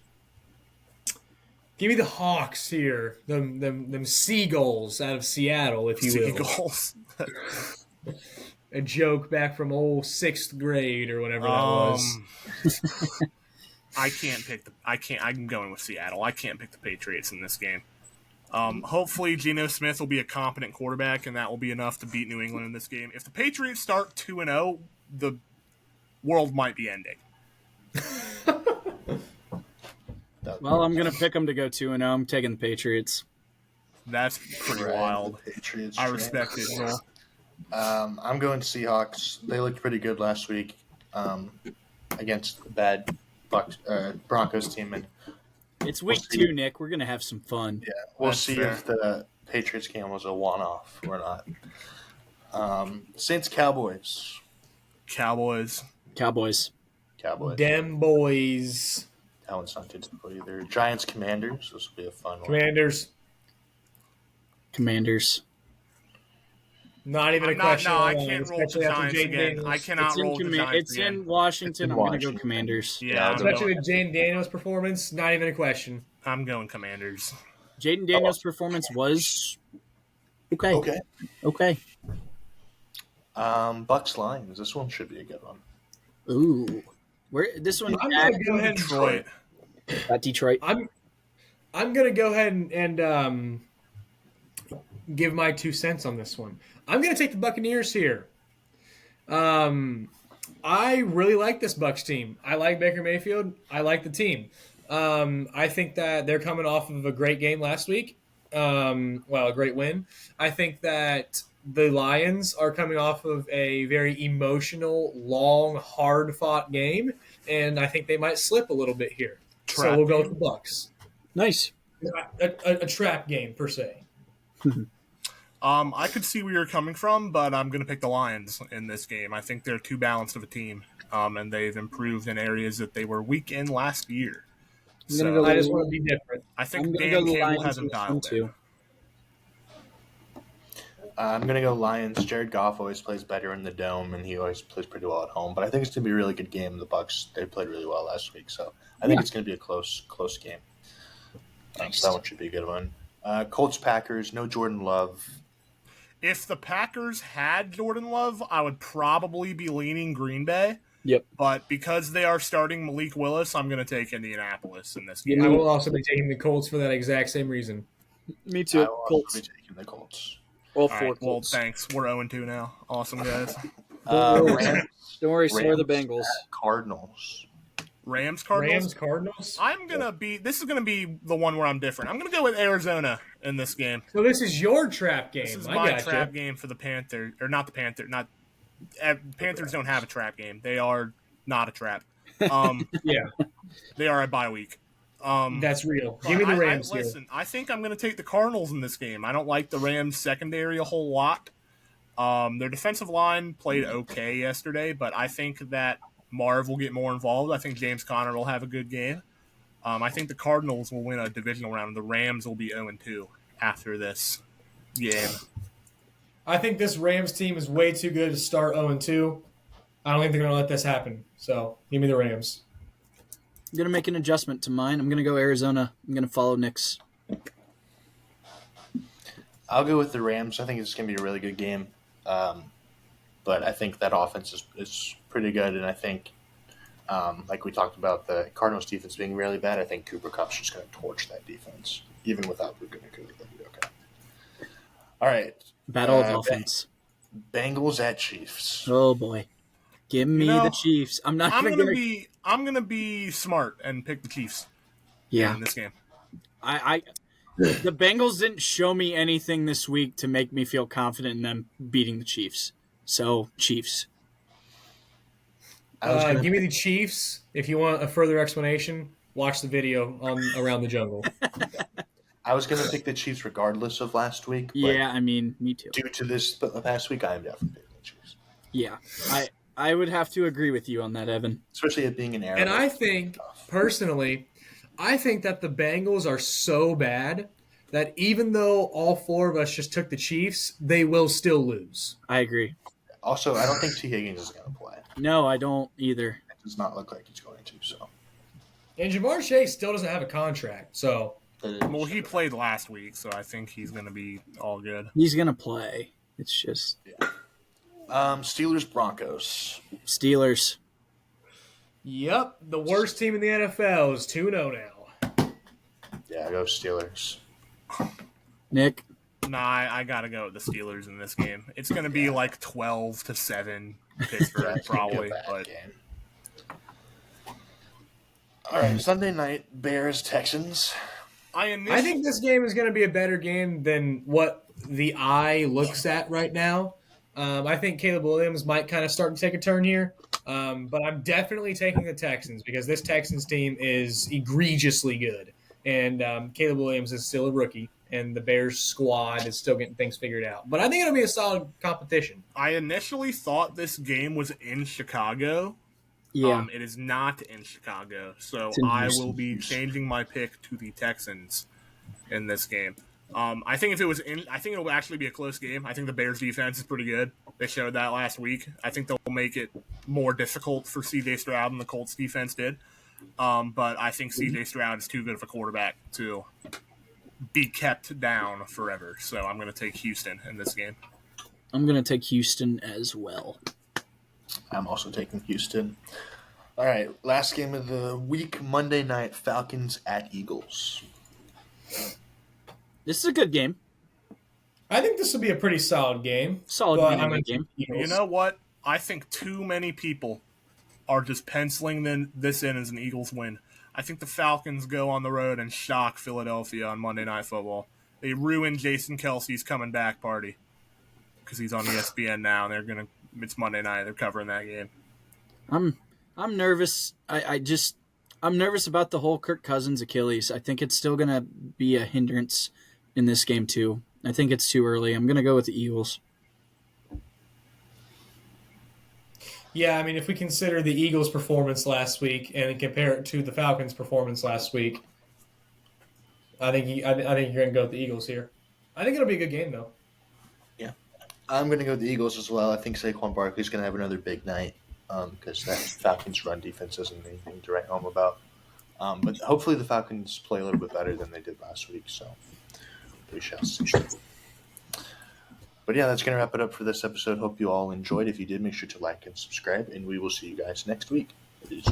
Give me the Hawks here. Them seagulls out of Seattle, if you will. Seagulls. A joke back from old 6th grade or whatever that was. I can't pick I'm going with Seattle. I can't pick the Patriots in this game. Hopefully Geno Smith will be a competent quarterback, and that will be enough to beat New England in this game. If the Patriots start 2-0, the world might be ending. Well, I'm going to pick them to go 2-0. I'm taking the Patriots. That's pretty Right, wild. the Patriots. I respect it, Joel. I'm going Seahawks. They looked pretty good last week against the bad Broncos team, and It's week 2, Nick. We're going to have some fun. we'll That's see fair. if the Patriots game was a one-off or not. Saints, Cowboys. Cowboys. Cowboys. Cowboys. Dem boys. That one's not too difficult either. Giants Commanders. This will be a fun one. Commanders. Commanders. Not even a I'm not, question. no, I online, can't roll the especially after Giants Jaden again. Daniels. I cannot It's in, roll the Giants it's again. in Washington. It's in I'm going to go Washington. Commanders. Yeah, I'm Especially going, with Jaden Daniels' performance, not even a question. I'm going Commanders. Jaden Daniels' performance was okay. Okay. Okay. Bucks Lions. This one should be a good one. Ooh. This one I'm at gonna go ahead and Detroit. Detroit. I'm gonna go ahead and give my 2 cents on this one. I'm gonna take the Buccaneers here. I really like this Bucks team. I like Baker Mayfield. I like the team. I think that they're coming off of a great game last week. A great win. I think that the Lions are coming off of a very emotional, long, hard-fought game, and I think they might slip a little bit here. So we'll go with the Bucks. Nice. A trap game per se. I could see where you're coming from, but I'm going to pick the Lions in this game. I think they're too balanced of a team, and they've improved in areas that they were weak in last year. I'm gonna So go I just want to be different. I I'm think gonna Dan go the Campbell Lions has them in this one dialed in. too. I'm going to go Lions. Jared Goff always plays better in the dome, and he always plays pretty well at home. But I think it's going to be a really good game. The Bucks, they played really well last week, so I think it's going to be a close game. So that one should be a good one. Colts Packers. No Jordan Love. If the Packers had Jordan Love, I would probably be leaning Green Bay. Yep. But because they are starting Malik Willis, I'm going to take Indianapolis in this Yeah. game. I will also be taking the Colts for that exact same reason. Me I too. will also Colts. be taking the Colts. All All four right, well, Colts. thanks. We're 0-2 now. Awesome, guys. Rams. Don't worry, so are the Rams Bengals. at Cardinals. Rams, Cardinals. Rams, Cardinals. I'm going to be – this is going to be the one where I'm different. I'm going to go with Arizona in this game. So this is your trap game. This is I my gotcha. trap game for the Panthers. Or not the Panthers. Panthers don't have a trap game. They are not a trap. Yeah, They are a bye week. that's real. But Give me the Rams here. Listen, I think I'm going to take the Cardinals in this game. I don't like the Rams secondary a whole lot. Their defensive line played okay yesterday, but I think that Marv will get more involved. I think James Conner will have a good game. I think the Cardinals will win a divisional round, and the Rams will be 0-2 after this game. I think this Rams team is way too good to start 0-2. I don't think they're going to let this happen. So give me the Rams. I'm going to make an adjustment to mine. I'm going to go Arizona. I'm going to follow Nick's. I'll go with the Rams. I think it's going to be a really good game. But I think that offense is pretty good, and I think, like we talked about, the Cardinals' defense being really bad, I think Cooper Kupp's just going to torch that defense. Even without Puka Nacua, they'll be okay. All right. Battle of offense. Bengals at Chiefs. Oh, boy. Give me know, the Chiefs. I'm not I'm even gonna going to... be smart and pick the Chiefs Yeah. in this game. The Bengals didn't show me anything this week to make me feel confident in them beating the Chiefs. So, Chiefs. Give me the Chiefs. If you want a further explanation, watch the video on Around the Jungle. I was going to pick the Chiefs regardless of last week. But Yeah, I mean, me too. due to this past week, I am definitely picking the Chiefs. Yeah, I would have to agree with you on that, Evan. Especially it being an era. And I think, personally, I think that the Bengals are so bad that even though all four of us just took the Chiefs, they will still lose. I agree. Also, I don't think T. Higgins is going to play. No, I don't either. It does not look like he's going to. So, And Jamar Chase still doesn't have a contract, so Well, he played last week, so I think he's going to be all good. He's going to play. It's just Steelers Broncos. Steelers. yep, the worst team in the NFL is 2-0 now. Yeah, I go Steelers. Nick. Nah, I got to go with the Steelers in this game. It's going to be like 12-7 Pittsburgh, It's gonna be a probably. bad But game. All right, Sunday night Bears Texans. I think this game is going to be a better game than what the eye looks at right now. I think Caleb Williams might kind of start to take a turn here, but I'm definitely taking the Texans because this Texans team is egregiously good, and Caleb Williams is still a rookie, and the Bears squad is still getting things figured out. But I think it'll be a solid competition. I initially thought this game was in Chicago, Yeah. It is not in Chicago, so It's in I Houston. will be changing my pick to the Texans in this game. I think I think it'll actually be a close game. I think the Bears defense is pretty good. They showed that last week. I think they'll make it more difficult for C.J. Stroud than the Colts defense did. But I think C.J. Stroud is too good of a quarterback to be kept down forever. So I'm going to take Houston in this game. I'm going to take Houston as well. I'm also taking Houston. All right, last game of the week, Monday night, Falcons at Eagles. This is a good game. I think this will be a pretty solid game. Solid but game. I'm gonna Game. take Eagles. You know what? I think too many people are just penciling this in as an Eagles win. I think the Falcons go on the road and shock Philadelphia on Monday Night Football. They ruin Jason Kelsey's coming back party because he's on ESPN now. And it's Monday night. They're covering that game. I'm nervous. I'm nervous about the whole Kirk Cousins Achilles. I think it's still going to be a hindrance in this game too. I think it's too early. I'm going to go with the Eagles. Yeah, I mean, if we consider the Eagles' performance last week and compare it to the Falcons' performance last week, I think you're going to go with the Eagles here. I think it'll be a good game, though. I'm going to go with the Eagles as well. I think Saquon Barkley's going to have another big night because that Falcons run defense isn't anything to write home about. But hopefully the Falcons play a little bit better than they did last week, so we shall see. But yeah, that's going to wrap it up for this episode. Hope you all enjoyed. If you did, make sure to like and subscribe, and we will see you guys next week. Peace.